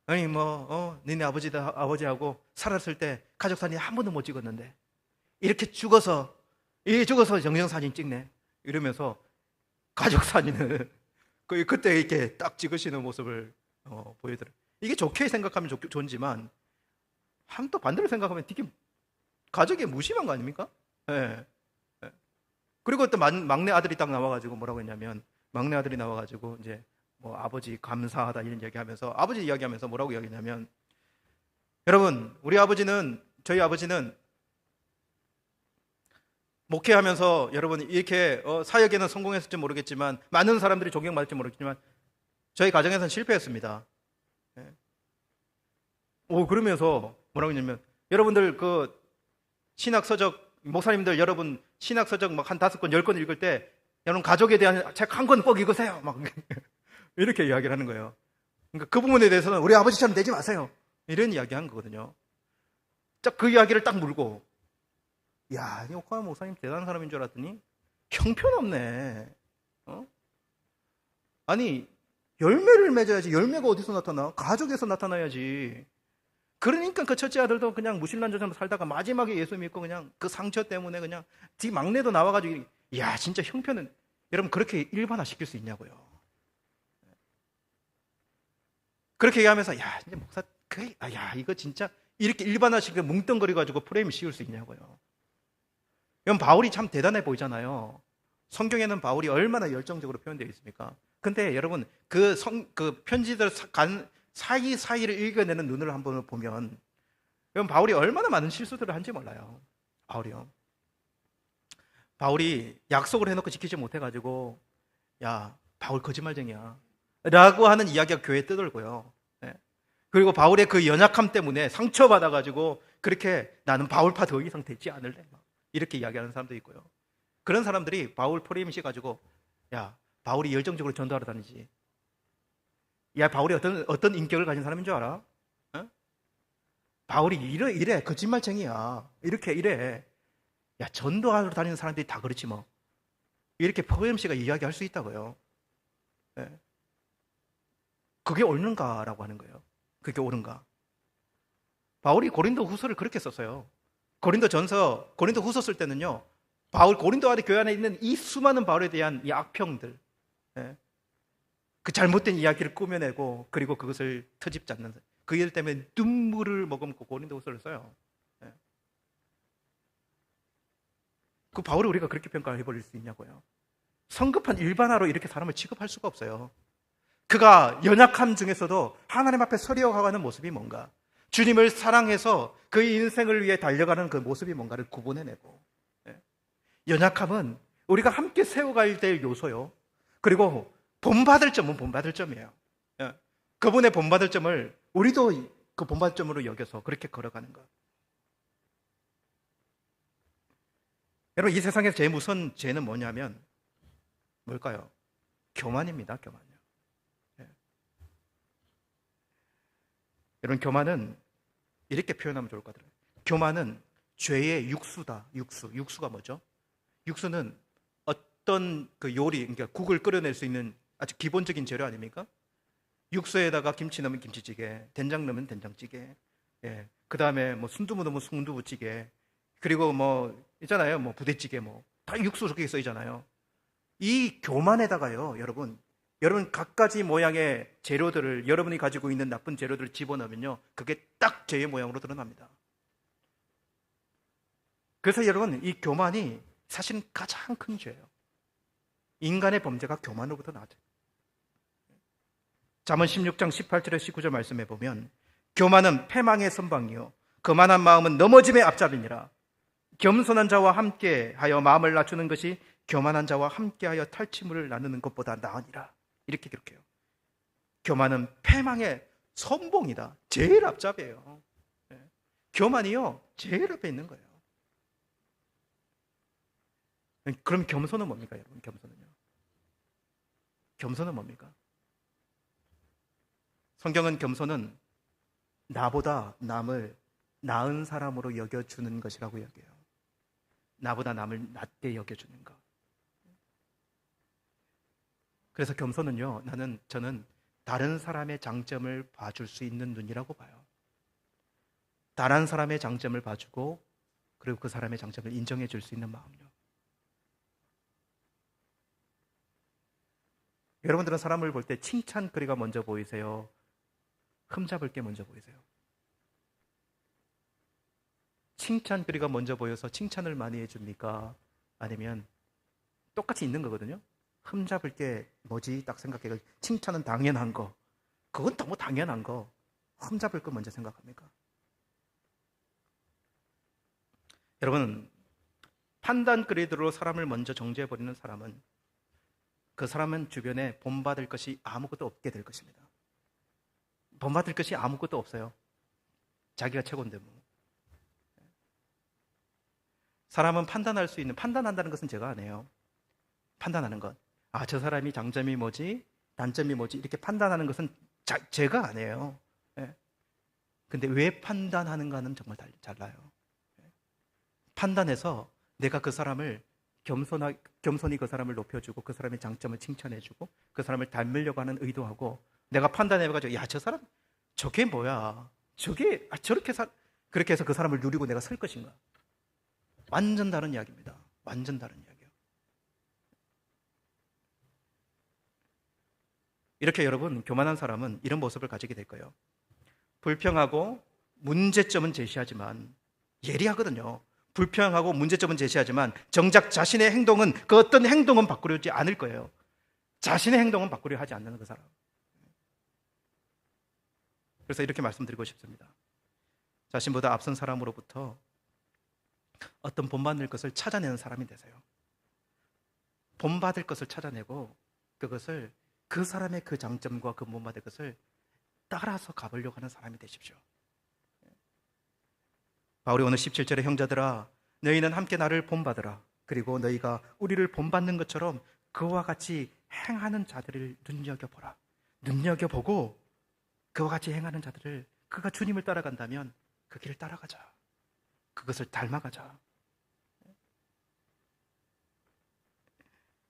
아니 니네 아버지하고 살았을 때 가족사진 한 번도 못 찍었는데 이렇게 죽어서 영전사진 찍네 이러면서 가족사진을 그때 이렇게 딱 찍으시는 모습을 보여드려요. 이게 좋게 생각하면 좋지만 또 반대로 생각하면 되게 가족이 무심한 거 아닙니까? 예. 예. 그리고 또 막내 아들이 딱 나와가지고 뭐라고 했냐면, 막내 아들이 나와가지고 이제 뭐 아버지 감사하다 이런 이야기하면서, 아버지 이야기하면서 뭐라고 이야기냐면, 여러분, 저희 아버지는 목회하면서 여러분 이렇게 사역에는 성공했을지 모르겠지만, 많은 사람들이 존경받을지 모르겠지만 저희 가정에서는 실패했습니다. 예. 그러면서 뭐라고 했냐면, 여러분들 그 신학서적 목사님들, 여러분 신학서적 막 한 5권 10권 읽을 때 여러분 가족에 대한 책 한 권 꼭 읽으세요 막 이렇게 이야기를 하는 거예요. 그러니까 그 부분에 대해서는 우리 아버지처럼 되지 마세요 이런 이야기 한 거거든요. 그 이야기를 딱 물고, 야, 이 오카야 목사님 대단한 사람인 줄 알았더니 형편없네. 아니, 열매를 맺어야지. 열매가 어디서 나타나? 가족에서 나타나야지. 그러니까 그 첫째 아들도 그냥 무신론자처럼 살다가 마지막에 예수 믿고 그냥 그 상처 때문에 그냥 뒤 막내도 나와가지고, 야, 진짜 형편은, 여러분 그렇게 일반화 시킬 수 있냐고요. 그렇게 얘기하면서, 야, 이제 목사, 이거 진짜 이렇게 일반화시키고 뭉뚱거려가지고 프레임 씌울 수 있냐고요. 이건 바울이 참 대단해 보이잖아요. 성경에는 바울이 얼마나 열정적으로 표현되어 있습니까? 근데 여러분, 그 편지들 사이사이를 읽어내는 눈을 한번 보면, 여러분, 바울이 얼마나 많은 실수들을 한지 몰라요. 바울이 약속을 해놓고 지키지 못해가지고, 야, 바울 거짓말쟁이야 라고 하는 이야기가 교회에 떠돌고요. 네. 그리고 바울의 그 연약함 때문에 상처받아가지고, 그렇게 나는 바울파 더 이상 되지 않을래 이렇게 이야기하는 사람도 있고요. 그런 사람들이 바울 프레임 씌가지고, 야, 바울이 열정적으로 전도하러 다니지. 야, 바울이 어떤 인격을 가진 사람인 줄 알아? 바울이 이래 거짓말쟁이야 이렇게 이래. 야, 전도하러 다니는 사람들이 다 그렇지 뭐. 이렇게 포엠씨가 이야기할 수 있다고요. 네. 그게 옳은가라고 하는 거예요. 그게 옳은가? 바울이 고린도 후서를 그렇게 썼어요. 고린도 후서 쓸 때는요, 고린도 안에 교회 안에 있는 이 수많은 바울에 대한 이 악평들, 그 잘못된 이야기를 꾸며내고, 그리고 그것을 트집 잡는, 그 일 때문에 눈물을 머금고 고린도 후서를 써요. 그 바울을 우리가 그렇게 평가해버릴 수 있냐고요. 성급한 일반화로 이렇게 사람을 취급할 수가 없어요. 그가 연약함 중에서도 하나님 앞에 서려가는 모습이 뭔가, 주님을 사랑해서 그의 인생을 위해 달려가는 그 모습이 뭔가를 구분해내고, 연약함은 우리가 함께 세워가야 될 요소요. 그리고 본받을 점은 본받을 점이에요. 그분의 본받을 점을 우리도 그 본받을 점으로 여겨서 그렇게 걸어가는 것. 여러분, 이 세상에서 제일 무서운 죄는 뭐냐면 뭘까요? 교만입니다. 교만이요. 여러분, 교만은 이렇게 표현하면 좋을 것 같아요. 교만은 죄의 육수다. 육수가 뭐죠? 육수는 어떤 그 요리, 그러니까 국을 끓여낼 수 있는 아주 기본적인 재료 아닙니까? 육수에다가 김치 넣으면 김치찌개, 된장 넣으면 된장찌개, 그 다음에 뭐 순두부 넣으면 순두부찌개, 그리고 뭐 있잖아요, 뭐 부대찌개, 뭐 다 육수 그렇게 써 있잖아요. 이 교만에다가요, 여러분 갖가지 모양의 재료들을, 여러분이 가지고 있는 나쁜 재료들을 집어넣으면요, 그게 딱 죄의 모양으로 드러납니다. 그래서 여러분, 이 교만이 사실은 가장 큰 죄예요. 인간의 범죄가 교만으로부터 나죠. 잠언 16장 18절에 19절 말씀해 보면 교만은 패망의 선방이요 거만한 마음은 넘어짐의 앞잡이니라. 겸손한 자와 함께하여 마음을 낮추는 것이 교만한 자와 함께하여 탈취물을 나누는 것보다 나으니라. 이렇게 기록해요. 교만은 패망의 선봉이다. 제일 앞잡이에요. 교만이요 제일 앞에 있는 거예요. 그럼 겸손은 뭡니까, 여러분? 겸손은 뭡니까? 성경은 겸손은 나보다 남을 나은 사람으로 여겨주는 것이라고 여겨요. 나보다 남을 낮게 여겨주는 것. 그래서 겸손은요, 저는 다른 사람의 장점을 봐줄 수 있는 눈이라고 봐요. 다른 사람의 장점을 봐주고 그리고 그 사람의 장점을 인정해 줄 수 있는 마음요. 여러분들은 사람을 볼 때 칭찬거리가 먼저 보이세요? 흠잡을 게 먼저 보이세요? 칭찬거리가 먼저 보여서 칭찬을 많이 해줍니까? 아니면 똑같이 있는 거거든요? 흠잡을 게 뭐지? 딱 생각해요. 칭찬은 당연한 거. 그건 너무 당연한 거. 흠잡을 거 먼저 생각합니까? 여러분, 판단거리들로 사람을 먼저 정죄해버리는 사람은 그 사람은 주변에 본받을 것이 아무것도 없게 될 것입니다. 본받을 것이 아무것도 없어요. 자기가 최고인데 뭐. 사람은 판단한다는 것은 제가 안 해요. 판단하는 것. 저 사람이 장점이 뭐지? 단점이 뭐지? 이렇게 판단하는 것은 제가 안 해요. 근데 왜 판단하는가는 정말 달라요. 판단해서 내가 그 사람을 겸손히 그 사람을 높여주고 그 사람의 장점을 칭찬해주고 그 사람을 닮으려고 하는 의도하고 내가 판단해가지고 저 사람 저게 뭐야? 저게 그렇게 해서 그 사람을 누리고 내가 설 것인가? 완전 다른 이야기입니다. 완전 다른 이야기예요. 이렇게 여러분, 교만한 사람은 이런 모습을 가지게 될 거예요. 불평하고 문제점은 제시하지만 예리하거든요. 불평하고 문제점은 제시하지만 정작 자신의 행동은 그 어떤 행동은 바꾸려지 않을 거예요. 자신의 행동은 바꾸려 하지 않는 그 사람. 그래서 이렇게 말씀드리고 싶습니다. 자신보다 앞선 사람으로부터 어떤 본받을 것을 찾아내는 사람이 되세요. 본받을 것을 찾아내고 그것을 그 사람의 그 장점과 그 본받을 것을 따라서 가보려고 하는 사람이 되십시오. 바울이 오늘 17절에 형제들아 너희는 함께 나를 본받으라. 그리고 너희가 우리를 본받는 것처럼 그와 같이 행하는 자들을 눈여겨보라. 눈여겨보고 그와 같이 행하는 자들을 그가 주님을 따라간다면 그 길을 따라가자. 그것을 닮아가자.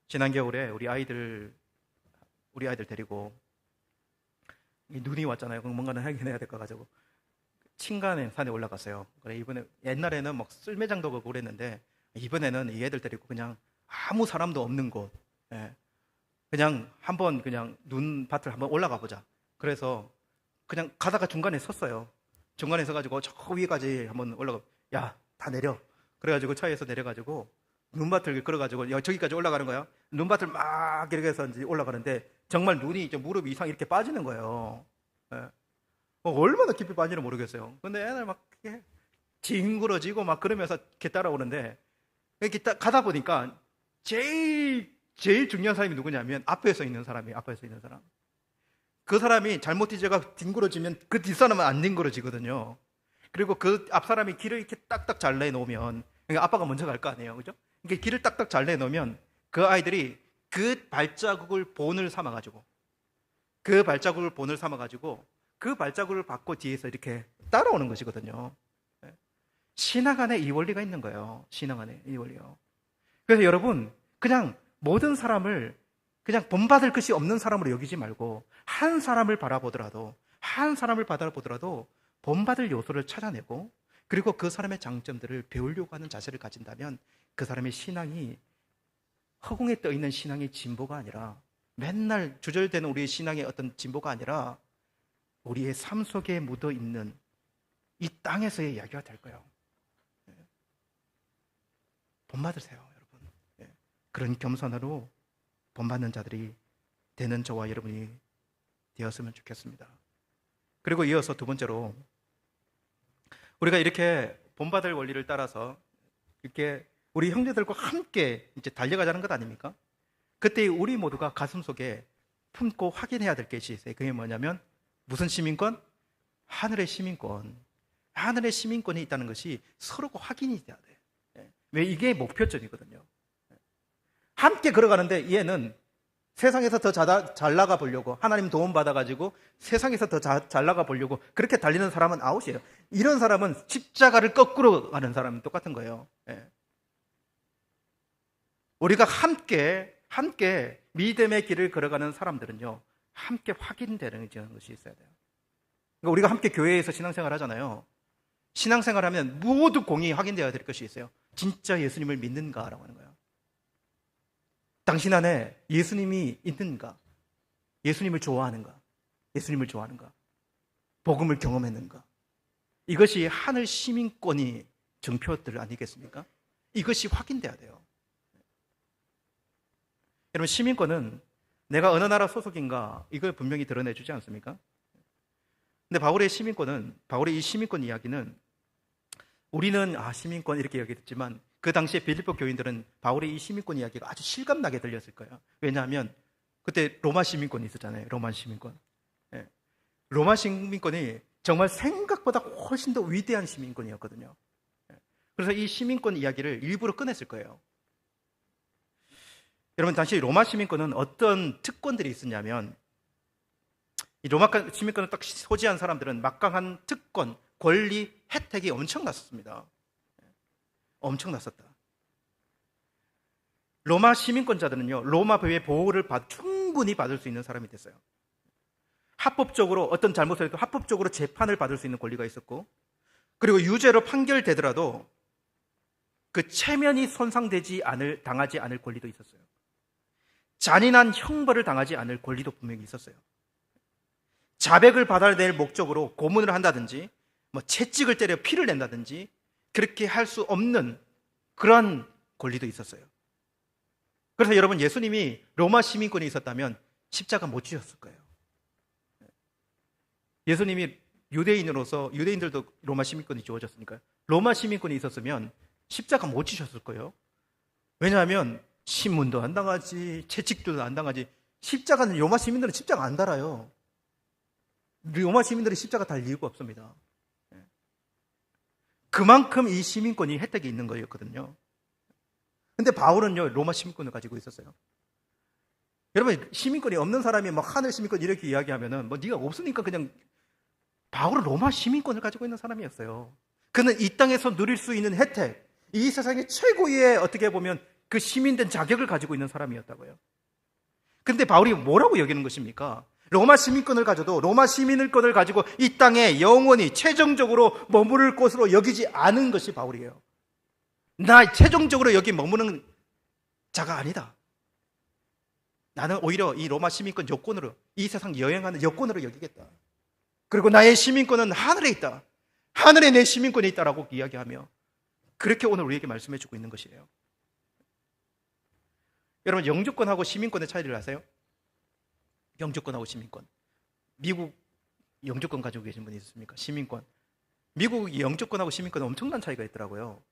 지난 겨울에 우리 아이들 데리고 눈이 왔잖아요. 뭔가는 하긴 해야 될 것 가지고 칭간에 산에 올라갔어요. 그래 이번에 옛날에는 막 쓸매장도 가고 그랬는데 이번에는 이 애들 데리고 그냥 아무 사람도 없는 곳, 그냥 한번 그냥 눈밭을 한번 올라가 보자. 그래서 그냥 가다가 중간에 섰어요. 중간에 서가지고 저 위까지 한번 올라가. 야, 다 내려. 그래가지고 차에서 내려가지고 눈밭을 걸어가지고 저기까지 올라가는 거야. 눈밭을 막 이렇게 해서 이제 올라가는데 정말 눈이 이제 무릎 이상 이렇게 빠지는 거예요. 얼마나 깊이 빠지는지 모르겠어요. 근데 애들 막 이렇게 징그러지고 막 그러면서 이렇게 따라오는데 이렇게 가다 보니까 제일 중요한 사람이 누구냐면 앞에서 있는 사람이에요. 앞에서 있는 사람. 그 사람이 잘못 뒤져가 뒹굴어지면 그 뒷사람은 안 뒹굴어지거든요. 그리고 그 앞사람이 길을 이렇게 딱딱 잘 내놓으면 그러니까 아빠가 먼저 갈 거 아니에요. 그죠? 그러니까 길을 딱딱 잘 내놓으면 그 아이들이 그 발자국을 본을 삼아가지고 그 발자국을 받고 뒤에서 이렇게 따라오는 것이거든요. 신앙 안에 이 원리가 있는 거예요. 신앙 안에 이 원리요. 그래서 여러분, 그냥 모든 사람을 그냥 본받을 것이 없는 사람으로 여기지 말고 한 사람을 바라보더라도 본받을 요소를 찾아내고 그리고 그 사람의 장점들을 배우려고 하는 자세를 가진다면 그 사람의 신앙이 허공에 떠 있는 신앙의 진보가 아니라 맨날 주절되는 우리의 신앙의 어떤 진보가 아니라 우리의 삶 속에 묻어 있는 이 땅에서의 이야기가 될 거예요. 본받으세요, 여러분. 그런 겸손으로 본받는 자들이 되는 저와 여러분이 되었으면 좋겠습니다. 그리고 이어서 두 번째로, 우리가 이렇게 본받을 원리를 따라서 이렇게 우리 형제들과 함께 이제 달려가자는 것 아닙니까? 그때 우리 모두가 가슴 속에 품고 확인해야 될 것이 있어요. 그게 뭐냐면 무슨 시민권? 하늘의 시민권. 하늘의 시민권이 있다는 것이 서로가 확인이 돼야 돼. 왜? 이게 목표점이거든요. 함께 걸어가는데 얘는 세상에서 더 잘 나가 보려고, 하나님 도움 받아가지고 세상에서 더 잘 나가 보려고 그렇게 달리는 사람은 아웃이에요. 이런 사람은 십자가를 거꾸로 가는 사람은 똑같은 거예요. 우리가 함께 믿음의 길을 걸어가는 사람들은요, 함께 확인되는 것이 있어야 돼요. 그러니까 우리가 함께 교회에서 신앙생활 하잖아요. 신앙생활 하면 모두 공히 확인되어야 될 것이 있어요. 진짜 예수님을 믿는가라고 하는 거예요. 당신 안에 예수님이 있는가? 예수님을 좋아하는가? 예수님을 좋아하는가? 복음을 경험했는가? 이것이 하늘 시민권이 증표들 아니겠습니까? 이것이 확인돼야 돼요. 여러분, 시민권은 내가 어느 나라 소속인가 이걸 분명히 드러내주지 않습니까? 근데 바울의 이 시민권 이야기는 우리는 시민권 이렇게 얘기했지만 그 당시에 빌립보 교인들은 바울의 이 시민권 이야기가 아주 실감나게 들렸을 거예요. 왜냐하면 그때 로마 시민권이 있었잖아요. 로마 시민권. 로마 시민권이 정말 생각보다 훨씬 더 위대한 시민권이었거든요. 그래서 이 시민권 이야기를 일부러 꺼냈을 거예요. 여러분, 당시 로마 시민권은 어떤 특권들이 있었냐면, 이 로마 시민권을 딱 소지한 사람들은 막강한 특권, 권리, 혜택이 엄청났었습니다. 엄청났었다. 로마 시민권자들은요, 로마의 보호를 충분히 받을 수 있는 사람이 됐어요. 합법적으로 어떤 잘못을 해도 합법적으로 재판을 받을 수 있는 권리가 있었고, 그리고 유죄로 판결되더라도 그 체면이 당하지 않을 권리도 있었어요. 잔인한 형벌을 당하지 않을 권리도 분명히 있었어요. 자백을 받아낼 목적으로 고문을 한다든지, 채찍을 때려 피를 낸다든지, 그렇게 할 수 없는 그런 권리도 있었어요. 그래서 여러분, 예수님이 로마 시민권이 있었다면 십자가 못 지셨을 거예요. 예수님이 유대인으로서 유대인들도 로마 시민권이 주어졌으니까요. 로마 시민권이 있었으면 십자가 못 지셨을 거예요. 왜냐하면 신문도 안 당하지, 채찍도 안 당하지. 십자가는 로마 시민들은 십자가 안 달아요. 로마 시민들이 십자가 달 이유가 없습니다. 그만큼 이 시민권이 혜택이 있는 거였거든요. 근데 바울은요, 로마 시민권을 가지고 있었어요. 여러분, 시민권이 없는 사람이 하늘 시민권 이렇게 이야기하면은 네가 없으니까 그냥, 바울은 로마 시민권을 가지고 있는 사람이었어요. 그는 이 땅에서 누릴 수 있는 혜택, 이 세상의 최고의 어떻게 보면 그 시민된 자격을 가지고 있는 사람이었다고요. 근데 바울이 뭐라고 여기는 것입니까? 로마 시민권을 가져도 로마 시민권을 가지고 이 땅에 영원히 최종적으로 머무를 곳으로 여기지 않은 것이 바울이에요. 나 최종적으로 여기 머무는 자가 아니다. 나는 오히려 이 로마 시민권 여권으로, 이 세상 여행하는 여권으로 여기겠다. 그리고 나의 시민권은 하늘에 있다. 하늘에 내 시민권이 있다라고 이야기하며 그렇게 오늘 우리에게 말씀해 주고 있는 것이에요. 여러분, 영주권하고 시민권의 차이를 아세요? 영주권하고 시민권. 미국 영주권 가지고 계신 분이 있습니까? 시민권. 미국 영주권하고 시민권은 엄청난 차이가 있더라고요.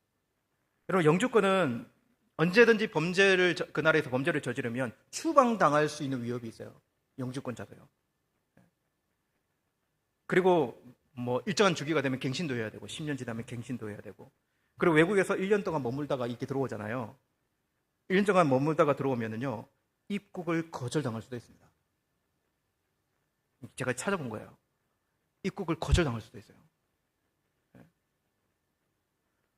여러분, 영주권은 언제든지 그 나라에서 범죄를 저지르면 추방당할 수 있는 위협이 있어요. 영주권자도요. 그리고 일정한 주기가 되면 갱신도 해야 되고, 10년 지나면 갱신도 해야 되고, 그리고 외국에서 1년 동안 머물다가 이렇게 들어오잖아요. 1년 동안 머물다가 들어오면은요, 입국을 거절당할 수도 있습니다. 제가 찾아본 거예요. 입국을 거절당할 수도 있어요.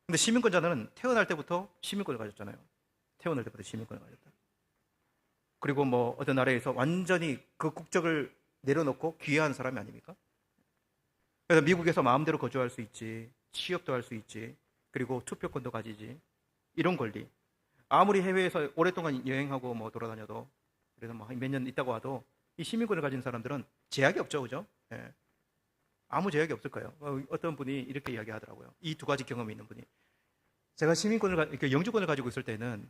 근데 시민권자들은 태어날 때부터 시민권을 가졌잖아요. 태어날 때부터 시민권을 가졌다. 그리고 어떤 나라에서 완전히 그 국적을 내려놓고 귀화한 사람이 아닙니까? 그래서 미국에서 마음대로 거주할 수 있지, 취업도 할 수 있지, 그리고 투표권도 가지지, 이런 권리. 아무리 해외에서 오랫동안 여행하고 돌아다녀도, 그래서 몇 년 있다고 와도 이 시민권을 가진 사람들은 제약이 없죠, 그죠? 예. 아무 제약이 없을 거예요. 어떤 분이 이렇게 이야기하더라고요. 이 두 가지 경험이 있는 분이. 제가 영주권을 가지고 있을 때는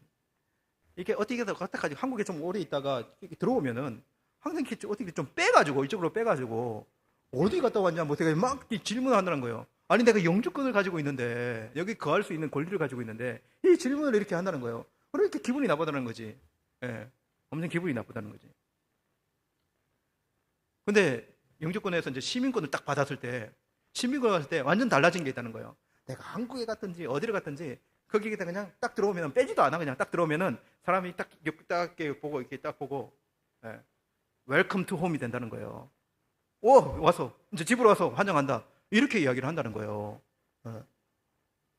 이게 어떻게든 어떡하지? 한국에 좀 오래 있다가 이렇게 들어오면은 항상 이렇게 어떻게 좀 빼가지고 이쪽으로 빼가지고 어디 갔다 왔냐 뭐 되게 막 질문한다는 거예요. 아니 내가 영주권을 가지고 있는데 여기 거할 수 있는 권리를 가지고 있는데 이 질문을 이렇게 한다는 거예요. 그럼 이렇게 기분이 나쁘다는 거지. 예, 엄청 기분이 나쁘다는 거지. 근데 영주권에서 이제 시민권을 딱 받았을 때 시민권을 받았을 때 완전 달라진 게 있다는 거예요. 내가 한국에 갔든지 어디를 갔든지 거기에 그냥 딱 들어오면 빼지도 않아. 그냥 딱 들어오면은 사람이 딱 보고 이렇게 딱 보고 예, 웰컴 투 홈이 된다는 거예요. 오, 와서 이제 집으로 와서 환영한다. 이렇게 이야기를 한다는 거예요. 예.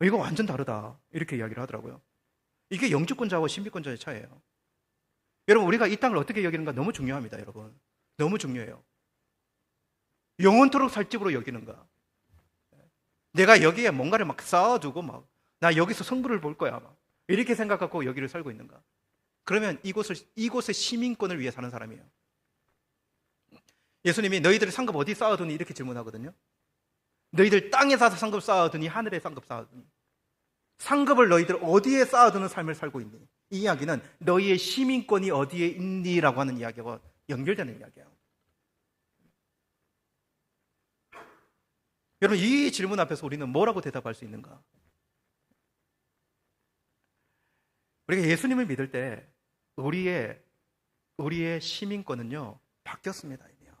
이거 완전 다르다. 이렇게 이야기를 하더라고요. 이게 영주권자와 시민권자의 차이예요. 여러분 우리가 이 땅을 어떻게 여기는가 너무 중요합니다. 여러분 너무 중요해요. 영원토록 살 집으로 여기는가? 내가 여기에 뭔가를 막 쌓아두고 막 나 여기서 성부를 볼 거야 막 이렇게 생각하고 여기를 살고 있는가? 그러면 이곳의 시민권을 위해 사는 사람이에요. 예수님이 너희들의 상급 어디 쌓아두니 이렇게 질문하거든요. 너희들 땅에 사서 상급 쌓아두니 하늘에 상급 쌓아두니 상급을 너희들 어디에 쌓아두는 삶을 살고 있니? 이 이야기는 너희의 시민권이 어디에 있니라고 하는 이야기와 연결되는 이야기예요. 여러분 이 질문 앞에서 우리는 뭐라고 대답할 수 있는가? 우리가 예수님을 믿을 때 우리의 시민권은요 바뀌었습니다. 이미요.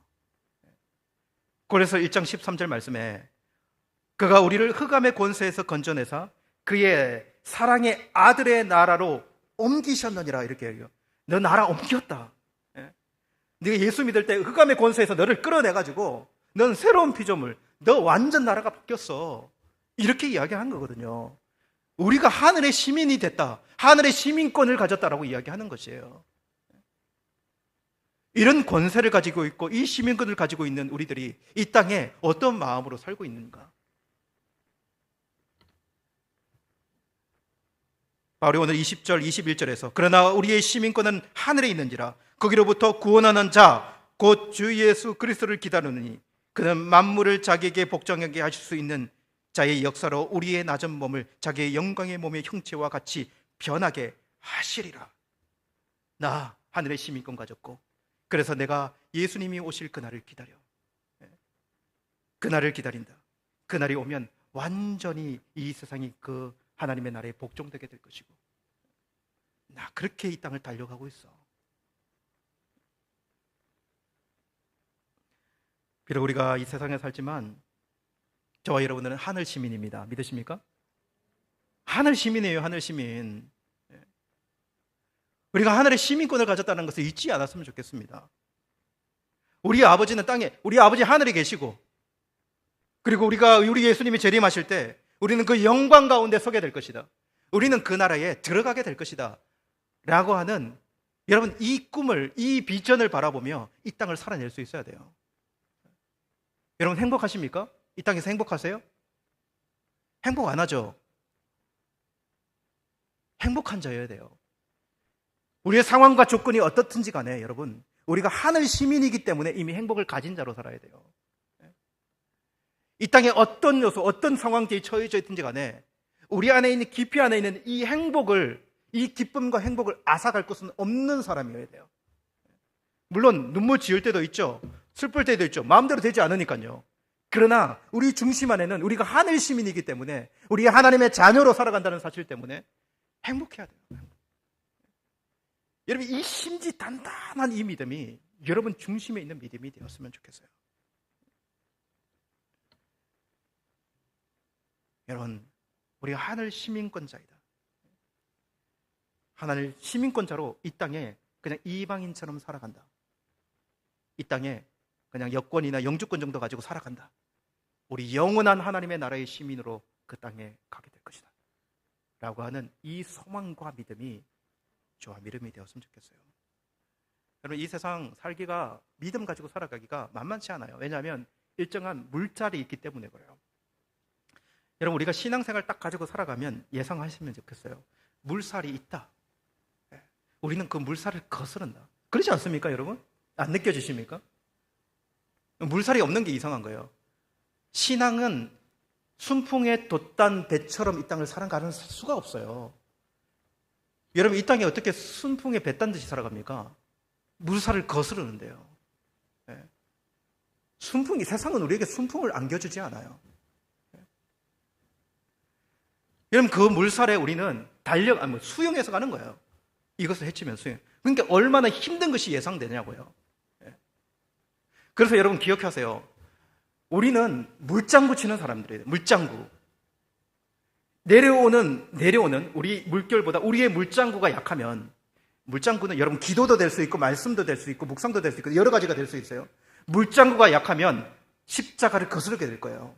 그래서 1장 13절 말씀에 그가 우리를 흑암의 권세에서 건져내사 그의 사랑의 아들의 나라로 옮기셨느니라 이렇게 얘기해요. 너 나라 옮겼다. 네가 예수 믿을 때 흑암의 권세에서 너를 끌어내가지고 넌 새로운 피조물, 너 완전 나라가 바뀌었어. 이렇게 이야기한 거거든요. 우리가 하늘의 시민이 됐다. 하늘의 시민권을 가졌다라고 이야기하는 것이에요. 이런 권세를 가지고 있고 이 시민권을 가지고 있는 우리들이 이 땅에 어떤 마음으로 살고 있는가? 바울이 오늘 20절, 21절에서 그러나 우리의 시민권은 하늘에 있는지라 거기로부터 구원하는 자 곧 주 예수 그리스도를 기다리느니 그는 만물을 자기에게 복종하게 하실 수 있는 자의 역사로 우리의 낮은 몸을 자기의 영광의 몸의 형체와 같이 변하게 하시리라. 나 하늘의 시민권 가졌고 그래서 내가 예수님이 오실 그날을 기다려. 그날을 기다린다. 그날이 오면 완전히 이 세상이 그 하나님의 나라에 복종되게 될 것이고 나 그렇게 이 땅을 달려가고 있어. 비록 우리가 이 세상에 살지만 저와 여러분들은 하늘 시민입니다. 믿으십니까? 하늘 시민이에요. 하늘 시민. 우리가 하늘의 시민권을 가졌다는 것을 잊지 않았으면 좋겠습니다. 우리 아버지는 땅에, 우리 아버지 하늘에 계시고 그리고 우리 예수님이 재림하실 때 우리는 그 영광 가운데 서게 될 것이다. 우리는 그 나라에 들어가게 될 것이다 라고 하는 여러분 이 꿈을, 이 비전을 바라보며 이 땅을 살아낼 수 있어야 돼요. 여러분 행복하십니까? 이 땅에서 행복하세요? 행복 안 하죠? 행복한 자여야 돼요. 우리의 상황과 조건이 어떻든지 간에 여러분 우리가 하늘 시민이기 때문에 이미 행복을 가진 자로 살아야 돼요. 이 땅에 어떤 요소, 어떤 상황에 처해져 있든지 간에 우리 안에 있는 깊이 안에 있는 이 행복을, 이 기쁨과 행복을 앗아갈 곳은 없는 사람이어야 돼요. 물론 눈물 지을 때도 있죠. 슬플 때도 있죠. 마음대로 되지 않으니까요. 그러나 우리 중심 안에는 우리가 하늘 시민이기 때문에 우리 하나님의 자녀로 살아간다는 사실 때문에 행복해야 돼요. 여러분 이 심지 단단한 이 믿음이 여러분 중심에 있는 믿음이 되었으면 좋겠어요. 여러분 우리가 하늘 시민권자이다. 하늘 시민권자로 이 땅에 그냥 이방인처럼 살아간다. 이 땅에 그냥 여권이나 영주권 정도 가지고 살아간다. 우리 영원한 하나님의 나라의 시민으로 그 땅에 가게 될 것이다 라고 하는 이 소망과 믿음이 저와 믿음이 되었으면 좋겠어요. 여러분 이 세상 살기가 믿음 가지고 살아가기가 만만치 않아요. 왜냐하면 일정한 물자리 있기 때문에 그래요. 여러분 우리가 신앙생활 딱 가지고 살아가면 예상하시면 좋겠어요. 물살이 있다. 우리는 그 물살을 거스른다. 그렇지 않습니까 여러분? 안 느껴지십니까? 물살이 없는 게 이상한 거예요. 신앙은 순풍에 돛단 배처럼 이 땅을 살아가는 수가 없어요. 여러분, 이 땅에 어떻게 순풍에 배 딴 듯이 살아갑니까? 물살을 거스르는데요. 예. 순풍이, 세상은 우리에게 순풍을 안겨주지 않아요. 예. 여러분, 그 물살에 우리는 수영해서 가는 거예요. 이것을 헤치면 수영. 그러니까 얼마나 힘든 것이 예상되냐고요. 예. 그래서 여러분 기억하세요. 우리는 물장구 치는 사람들이에요. 물장구. 내려오는 우리 물결보다 우리의 물장구가 약하면, 물장구는 여러분 기도도 될 수 있고 말씀도 될 수 있고 묵상도 될 수 있고 여러 가지가 될 수 있어요. 물장구가 약하면 십자가를 거스르게 될 거예요.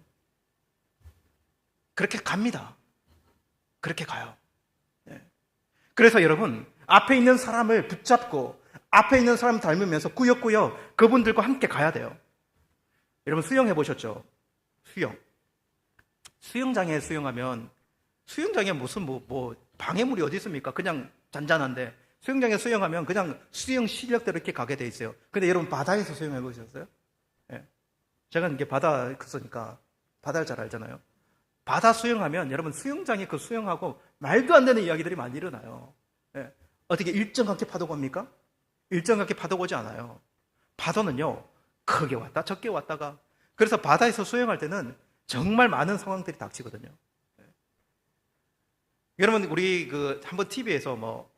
그렇게 갑니다. 그렇게 가요. 네. 그래서 여러분, 앞에 있는 사람을 붙잡고 앞에 있는 사람 닮으면서 꾸역꾸역 그분들과 함께 가야 돼요. 여러분, 수영해 보셨죠? 수영장에 수영하면, 수영장에 무슨 방해물이 어디 있습니까? 그냥 잔잔한데, 수영장에 수영하면 그냥 수영 실력대로 이렇게 가게 돼 있어요. 근데 여러분, 바다에서 수영해 보셨어요? 예. 제가 이게 바다 갔으니까 바다를 잘 알잖아요. 바다 수영하면 여러분, 수영장에 그 수영하고 말도 안 되는 이야기들이 많이 일어나요. 예. 어떻게 일정하게 파도가 옵니까? 일정하게 파도가 오지 않아요. 파도는요, 크게 왔다 적게 왔다가. 그래서 바다에서 수영할 때는 정말 많은 상황들이 닥치거든요. 예. 여러분, 우리 한번 TV에서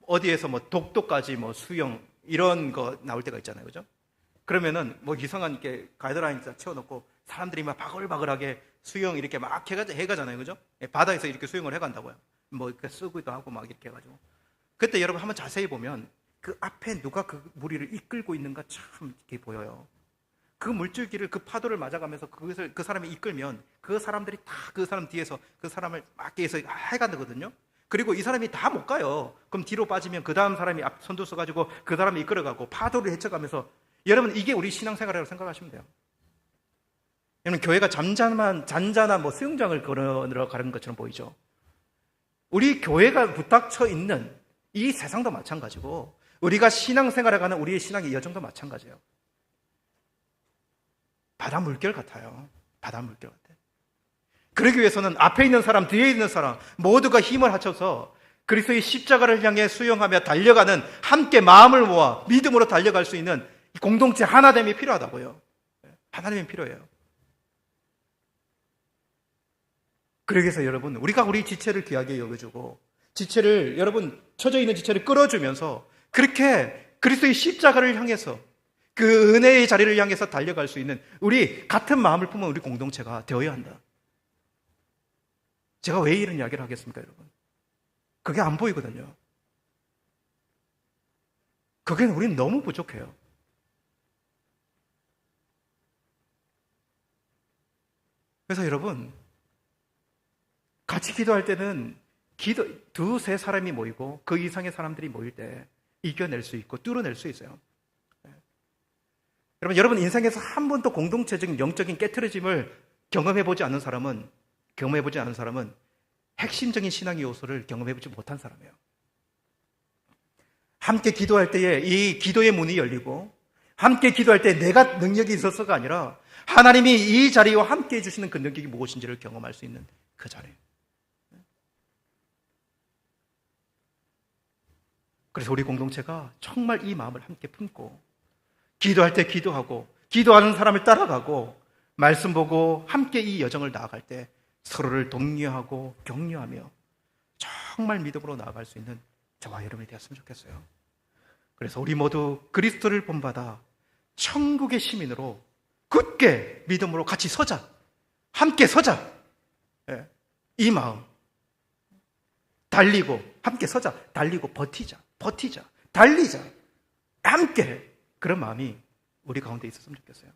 어디에서 독도까지 수영 이런 거 나올 때가 있잖아요. 그죠? 그러면은 이상한 게 가이드라인 채워놓고 사람들이 막 바글바글하게 수영 이렇게 막 해가잖아요. 그죠? 예, 바다에서 이렇게 수영을 해간다고요. 이렇게 쓰기도 하고 막 이렇게 해가지고. 그때 여러분 한번 자세히 보면 그 앞에 누가 그 무리를 이끌고 있는가 참 이렇게 보여요. 그 물줄기를, 그 파도를 맞아가면서 그것을 그 사람이 이끌면 그 사람들이 다 그 사람 뒤에서 그 사람을 막 해서 해간다거든요. 그리고 이 사람이 다 못 가요. 그럼 뒤로 빠지면 그 다음 사람이 앞 선두 써가지고 그 사람이 이끌어가고 파도를 헤쳐가면서. 여러분, 이게 우리 신앙생활이라고 생각하시면 돼요. 여러분, 교회가 잔잔한 수영장을 걸어 가는 것처럼 보이죠. 우리 교회가 부닥쳐 있는 이 세상도 마찬가지고 우리가 신앙생활에 가는 우리의 신앙의 여정도 마찬가지예요. 바다 물결 같아요. 바다 물결 같아요. 그러기 위해서는 앞에 있는 사람, 뒤에 있는 사람 모두가 힘을 합쳐서 그리스도의 십자가를 향해 수영하며 달려가는, 함께 마음을 모아 믿음으로 달려갈 수 있는 공동체 하나됨이 필요하다고요. 하나님이 필요해요. 그러기 위해서 여러분, 우리가 우리 지체를 귀하게 여겨주고 지체를, 여러분 처져 있는 지체를 끌어주면서 그렇게 그리스도의 십자가를 향해서 그 은혜의 자리를 향해서 달려갈 수 있는 우리 같은 마음을 품은 우리 공동체가 되어야 한다. 제가 왜 이런 이야기를 하겠습니까, 여러분? 그게 안 보이거든요. 그게 우리는 너무 부족해요. 그래서 여러분, 같이 기도할 때는 두세 사람이 모이고 그 이상의 사람들이 모일 때 이겨낼 수 있고 뚫어낼 수 있어요. 여러분 인생에서 한 번도 공동체적인 영적인 깨트려짐을 경험해보지 않은 사람은 핵심적인 신앙의 요소를 경험해보지 못한 사람이에요. 함께 기도할 때에 이 기도의 문이 열리고, 함께 기도할 때 내가 능력이 있어서가 아니라 하나님이 이 자리와 함께 해주시는 그 능력이 무엇인지를 경험할 수 있는 그 자리. 그래서 우리 공동체가 정말 이 마음을 함께 품고 기도할 때 기도하고, 기도하는 사람을 따라가고, 말씀 보고 함께 이 여정을 나아갈 때 서로를 독려하고 격려하며 정말 믿음으로 나아갈 수 있는 저와 여러분이 되었으면 좋겠어요. 그래서 우리 모두 그리스도를 본받아 천국의 시민으로 굳게 믿음으로 같이 서자. 함께 서자. 예. 이 마음. 달리고 함께 서자. 달리고 버티자. 달리자. 함께. 그런 마음이 우리 가운데 있었으면 좋겠어요.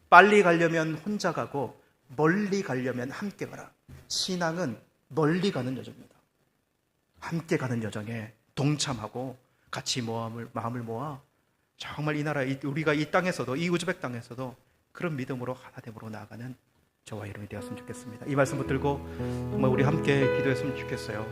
빨리 가려면 혼자 가고 멀리 가려면 함께 가라. 신앙은 멀리 가는 여정입니다. 함께 가는 여정에 동참하고 같이 마음을 모아 정말 이 나라, 우리가 이 땅에서도, 이 우즈벡 땅에서도 그런 믿음으로 하나됨으로 나아가는 저와 여러분이 되었으면 좋겠습니다. 이 말씀 붙들고 정말 우리 함께 기도했으면 좋겠어요.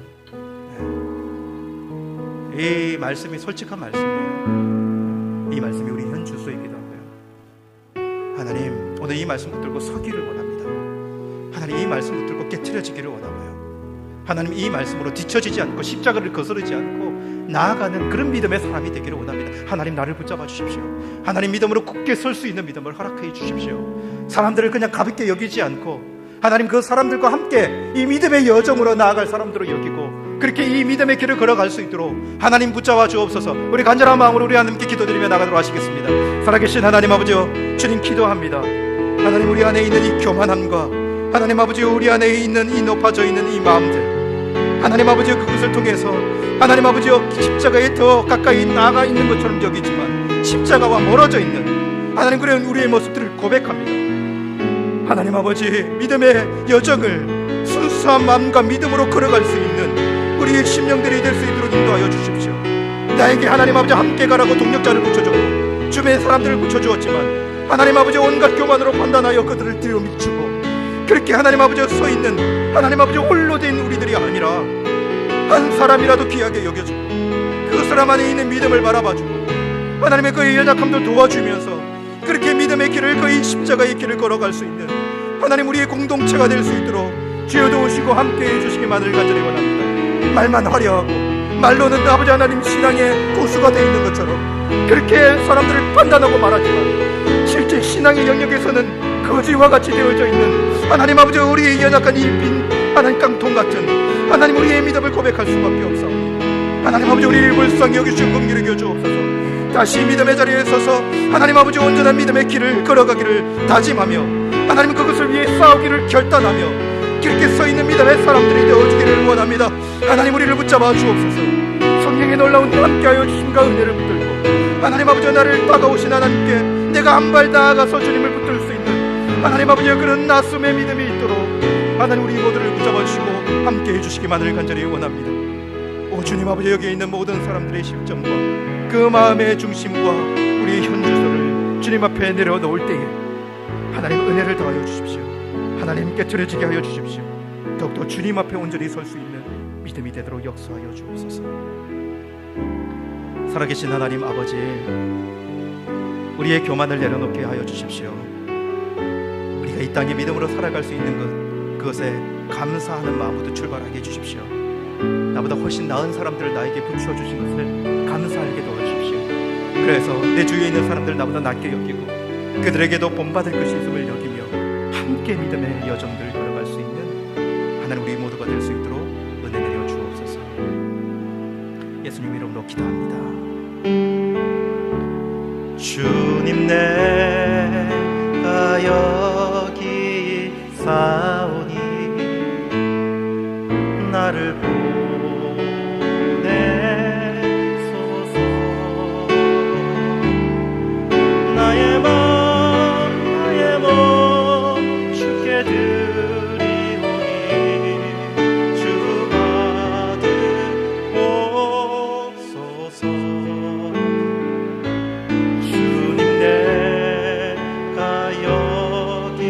이 말씀이 솔직한 말씀이에요. 이 말씀이 우리 현 주소이기도 하고요. 하나님, 오늘 이 말씀 붙들고 서기를 원합니다. 하나님, 이 말씀 붙들고 깨트려지기를 원하고요. 하나님 이 말씀으로 뒤처지지 않고 십자가를 거스르지 않고 나아가는 그런 믿음의 사람이 되기를 원합니다. 하나님 나를 붙잡아 주십시오. 하나님 믿음으로 굳게 설 수 있는 믿음을 허락해 주십시오. 사람들을 그냥 가볍게 여기지 않고 하나님 그 사람들과 함께 이 믿음의 여정으로 나아갈 사람들을 여기고 그렇게 이 믿음의 길을 걸어갈 수 있도록 하나님 붙잡아 주옵소서. 우리 간절한 마음으로 우리 하나님께 기도드리며 나가도록 하시겠습니다. 살아계신 하나님 아버지여, 주님 기도합니다. 하나님 우리 안에 있는 이 교만함과 하나님 아버지여 우리 안에 있는 이 높아져 있는 이 마음들, 하나님 아버지여 그것을 통해서 하나님 아버지여 십자가에 더 가까이 나아가 있는 것처럼 여기지만 십자가와 멀어져 있는 하나님 그런 우리의 모습들을 고백합니다. 하나님 아버지, 믿음의 여정을 순수한 마음과 믿음으로 걸어갈 수 있는 우리의 심령들이 될 수 있도록 인도하여 주십시오. 나에게 하나님 아버지 함께 가라고 동력자를 붙여줬고 주변의 사람들을 붙여주었지만 하나님 아버지 온갖 교만으로 판단하여 그들을 뒤로 미치고 그렇게 하나님 아버지 서 있는 하나님 아버지 홀로 된 우리들이 아니라 한 사람이라도 귀하게 여겨주고 그 사람 안에 있는 믿음을 바라봐주고 하나님의 그의 연약함도 도와주면서 그렇게 믿음의 길을, 그의 십자가의 길을 걸어갈 수 있는 하나님 우리의 공동체가 될 수 있도록 주여 도우시고 함께해 주시기만을 간절히 원합니다. 말만 화려하고 말로는 아버지 하나님 신앙의 고수가 되어 있는 것처럼 그렇게 사람들을 판단하고 말하지만 실제 신앙의 영역에서는 거지와 같이 되어져 있는 하나님 아버지 우리의 연약한 일빈 하나님 깡통 같은 하나님 우리의 믿음을 고백할 수밖에 없사오니 하나님 아버지 우리를 불쌍히 여기시고 긍휼히 여겨 주옵소서. 다시 믿음의 자리에 서서 하나님 아버지 온전한 믿음의 길을 걸어가기를 다짐하며 하나님 그것을 위해 싸우기를 결단하며 그렇게 서 있는 믿음의 사람들이 되어주기를 원합니다. 하나님 우리를 붙잡아 주옵소서. 성령의 놀라운 함께하여 주심과 은혜를 붙들고 하나님 아버지 나를 다가오신 하나님께 내가 한 발 나아가서 주님을 붙들 수 있는 하나님 아버지의 그런 나숨의 믿음이 있도록 하나님 우리 모두를 붙잡아 주시고 함께해 주시기만을 간절히 원합니다. 오 주님 아버지, 여기에 있는 모든 사람들의 심정과 그 마음의 중심과 우리의 현주소를 주님 앞에 내려놓을 때에 하나님 은혜를 더하여 주십시오. 하나님께 드려지게 하여 주십시오. 더욱더 주님 앞에 온전히 설 수 있는 믿음이 되도록 역사하여 주옵소서. 살아계신 하나님 아버지, 우리의 교만을 내려놓게 하여 주십시오. 우리가 이 땅에 믿음으로 살아갈 수 있는 그것에 감사하는 마음부터 출발하게 해주십시오. 나보다 훨씬 나은 사람들을 나에게 붙여주신 것을 감사하게 도와주십시오. 그래서 내 주위에 있는 사람들 나보다 낫게 여기고 그들에게도 본받을 것이 있음을 여기며 함께 믿음의 여정들을 걸어갈 수 있는 하나님 우리 모두가 될 수 있도록 은혜 내려 주옵소서. 예수님 이름으로 기도합니다. 주님 내가 여기 사오니 나를 보내소서. 나의 몸 주께 드리오니 주 받으옵소서. 주님 내가 여기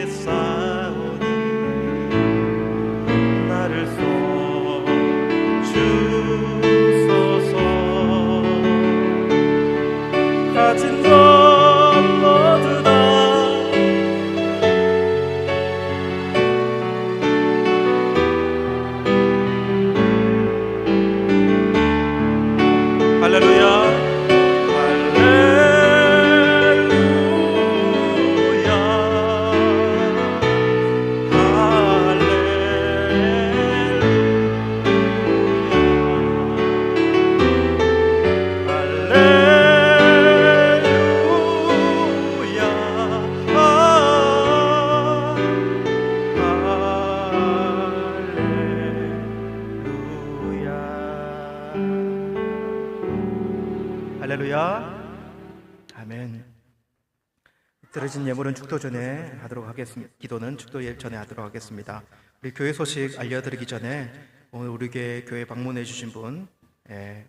있사오니 나를 써주소서. 가진 것 모두 다 할렐루야 할렐루야. 아멘. 드려진 예물은 축도 전에 하도록 하겠습니다. 기도는 축도 전에 하도록 하겠습니다. 우리 교회 소식 알려드리기 전에 오늘 우리 교회 방문해 주신 분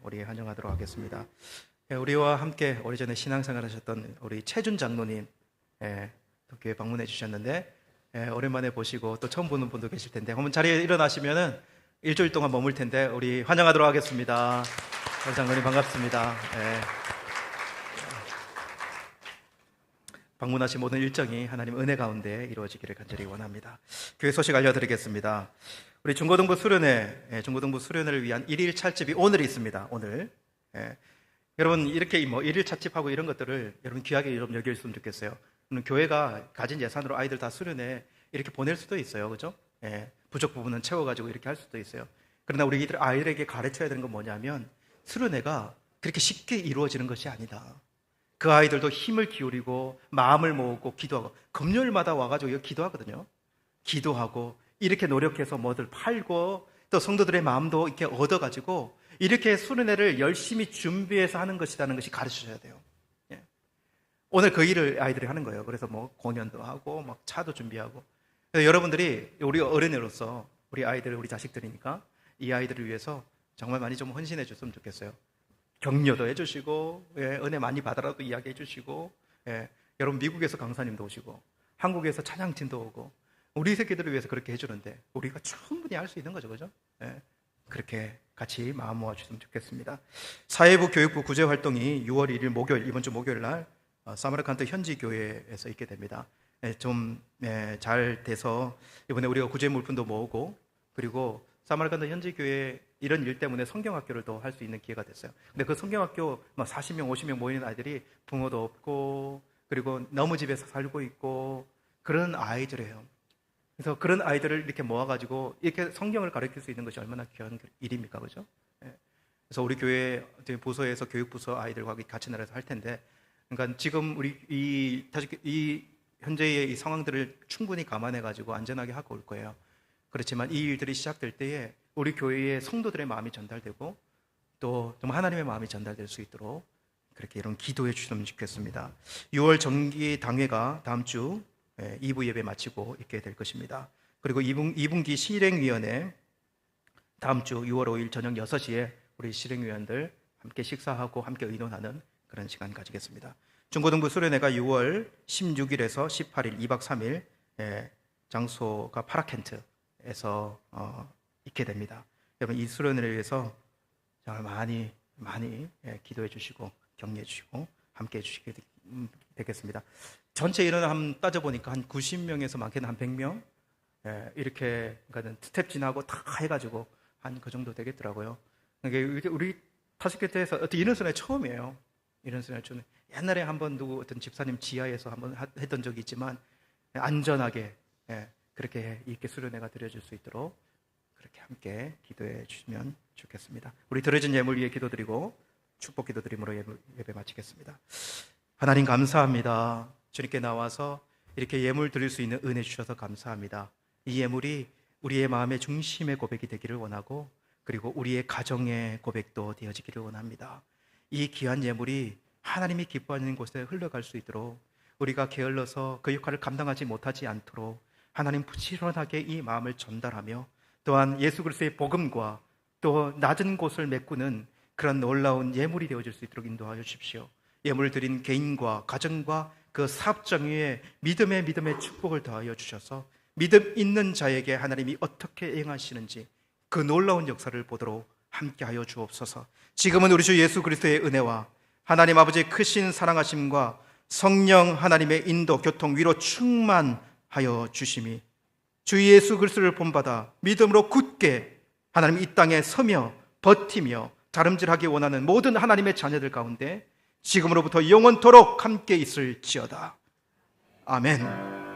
우리 환영하도록 하겠습니다. 우리와 함께 오래전에 신앙생활 하셨던 우리 최준 장로님 또 교회 방문해 주셨는데 오랜만에 보시고 또 처음 보는 분도 계실 텐데 한번 자리에 일어나시면은 일주일 동안 머물 텐데 우리 환영하도록 하겠습니다. 장로님 반갑습니다. 방문하신 모든 일정이 하나님 은혜 가운데 이루어지기를 간절히 원합니다. 교회 소식 알려드리겠습니다. 우리 중고등부 수련회, 중고등부 수련회를 위한 일일 찰집이 오늘 있습니다. 오늘. 여러분 이렇게 뭐 일일 찻집하고 이런 것들을 여러분 귀하게 여러분 여겼으면 좋겠어요. 교회가 가진 예산으로 아이들 다 수련회 이렇게 보낼 수도 있어요, 그죠? 부족 부분은 채워가지고 이렇게 할 수도 있어요. 그러나 우리 아이들에게 가르쳐야 되는 건 뭐냐면 수련회가 그렇게 쉽게 이루어지는 것이 아니다. 그 아이들도 힘을 기울이고 마음을 모으고 기도하고 금요일마다 와가지고 여기 기도하거든요. 기도하고 이렇게 노력해서 뭐들 팔고 또 성도들의 마음도 이렇게 얻어가지고 이렇게 수련회를 열심히 준비해서 하는 것이라는 것이 가르쳐줘야 돼요. 오늘 그 일을 아이들이 하는 거예요. 그래서 뭐 공연도 하고 막 차도 준비하고. 그래서 여러분들이 우리 어른으로서 우리 아이들, 우리 자식들이니까 이 아이들을 위해서 정말 많이 좀 헌신해 줬으면 좋겠어요. 격려도 해주시고, 은혜 많이 받아라도 이야기해 주시고, 여러분 미국에서 강사님도 오시고, 한국에서 찬양팀도 오고, 우리 새끼들을 위해서 그렇게 해주는데 우리가 충분히 할 수 있는 거죠, 그죠? 그렇게 같이 마음 모아주셨으면 좋겠습니다. 사회부 교육부 구제 활동이 6월 1일 목요일, 이번 주 목요일 날 사마르칸트 현지 교회에서 있게 됩니다. 좀 잘 돼서 이번에 우리가 구제 물품도 모으고, 그리고 사마르칸트 현지 교회 이런 일 때문에 성경학교를 또 할 수 있는 기회가 됐어요. 근데 그 성경학교 40명, 50명 모이는 아이들이 부모도 없고, 그리고 너무 집에서 살고 있고 그런 아이들이에요. 그래서 그런 아이들을 이렇게 모아가지고 이렇게 성경을 가르칠 수 있는 것이 얼마나 귀한 일입니까, 그죠? 그래서 우리 교회 부서에서 교육부서 아이들과 같이 나눠서 할 텐데, 그러니까 지금 우리 이 현재의 이 상황들을 충분히 감안해가지고 안전하게 하고 올 거예요. 그렇지만 이 일들이 시작될 때에 우리 교회의 성도들의 마음이 전달되고 또 정말 하나님의 마음이 전달될 수 있도록 그렇게 이런 기도해 주시면 좋겠습니다. 6월 정기 당회가 다음 주 2부 예배 마치고 있게 될 것입니다. 그리고 2분기 실행위원회 다음 주 6월 5일 저녁 6시에 우리 실행위원들 함께 식사하고 함께 의논하는 그런 시간 가지겠습니다. 중고등부 수련회가 6월 16일에서 18일 2박 3일 장소가 파라켄트에서 있게 됩니다. 여러분 이 수련회를 위해서 정말 많이 기도해 주시고 격려해 주시고 함께 해 주시게 되겠습니다. 전체 인원을 한번 따져보니까 한 90명에서 많게는 한 100명 이렇게 그러니까 스텝 지나고 다 해가지고 한 그 정도 되겠더라고요. 그러니까 우리 타시켓에서 이런 수련회 처음이에요. 이런 수련회 처음. 옛날에 한번 어떤 집사님 지하에서 한번 했던 적이 있지만 안전하게 그렇게 이렇게 수련회가 드려질 수 있도록 그렇게 함께 기도해 주시면 좋겠습니다. 우리 드려진 예물 위해 기도드리고 축복 기도드림으로 예배 마치겠습니다. 하나님 감사합니다. 주님께 나와서 이렇게 예물 드릴 수 있는 은혜 주셔서 감사합니다. 이 예물이 우리의 마음의 중심의 고백이 되기를 원하고, 그리고 우리의 가정의 고백도 되어지기를 원합니다. 이 귀한 예물이 하나님이 기뻐하는 곳에 흘러갈 수 있도록 우리가 게을러서 그 역할을 감당하지 못하지 않도록 하나님 부지런하게 이 마음을 전달하며, 또한 예수 그리스도의 복음과 또 낮은 곳을 메꾸는 그런 놀라운 예물이 되어질 수 있도록 인도하여 주십시오. 예물 드린 개인과 가정과 그 사업장 위에 믿음의 축복을 더하여 주셔서 믿음 있는 자에게 하나님이 어떻게 행하시는지 그 놀라운 역사를 보도록 함께하여 주옵소서. 지금은 우리 주 예수 그리스도의 은혜와 하나님 아버지의 크신 사랑하심과 성령 하나님의 인도, 교통, 위로 충만하여 주심이 주 예수 그리스도를 본받아 믿음으로 굳게 하나님 이 땅에 서며 버티며 자름질하기 원하는 모든 하나님의 자녀들 가운데 지금으로부터 영원토록 함께 있을지어다. 아멘.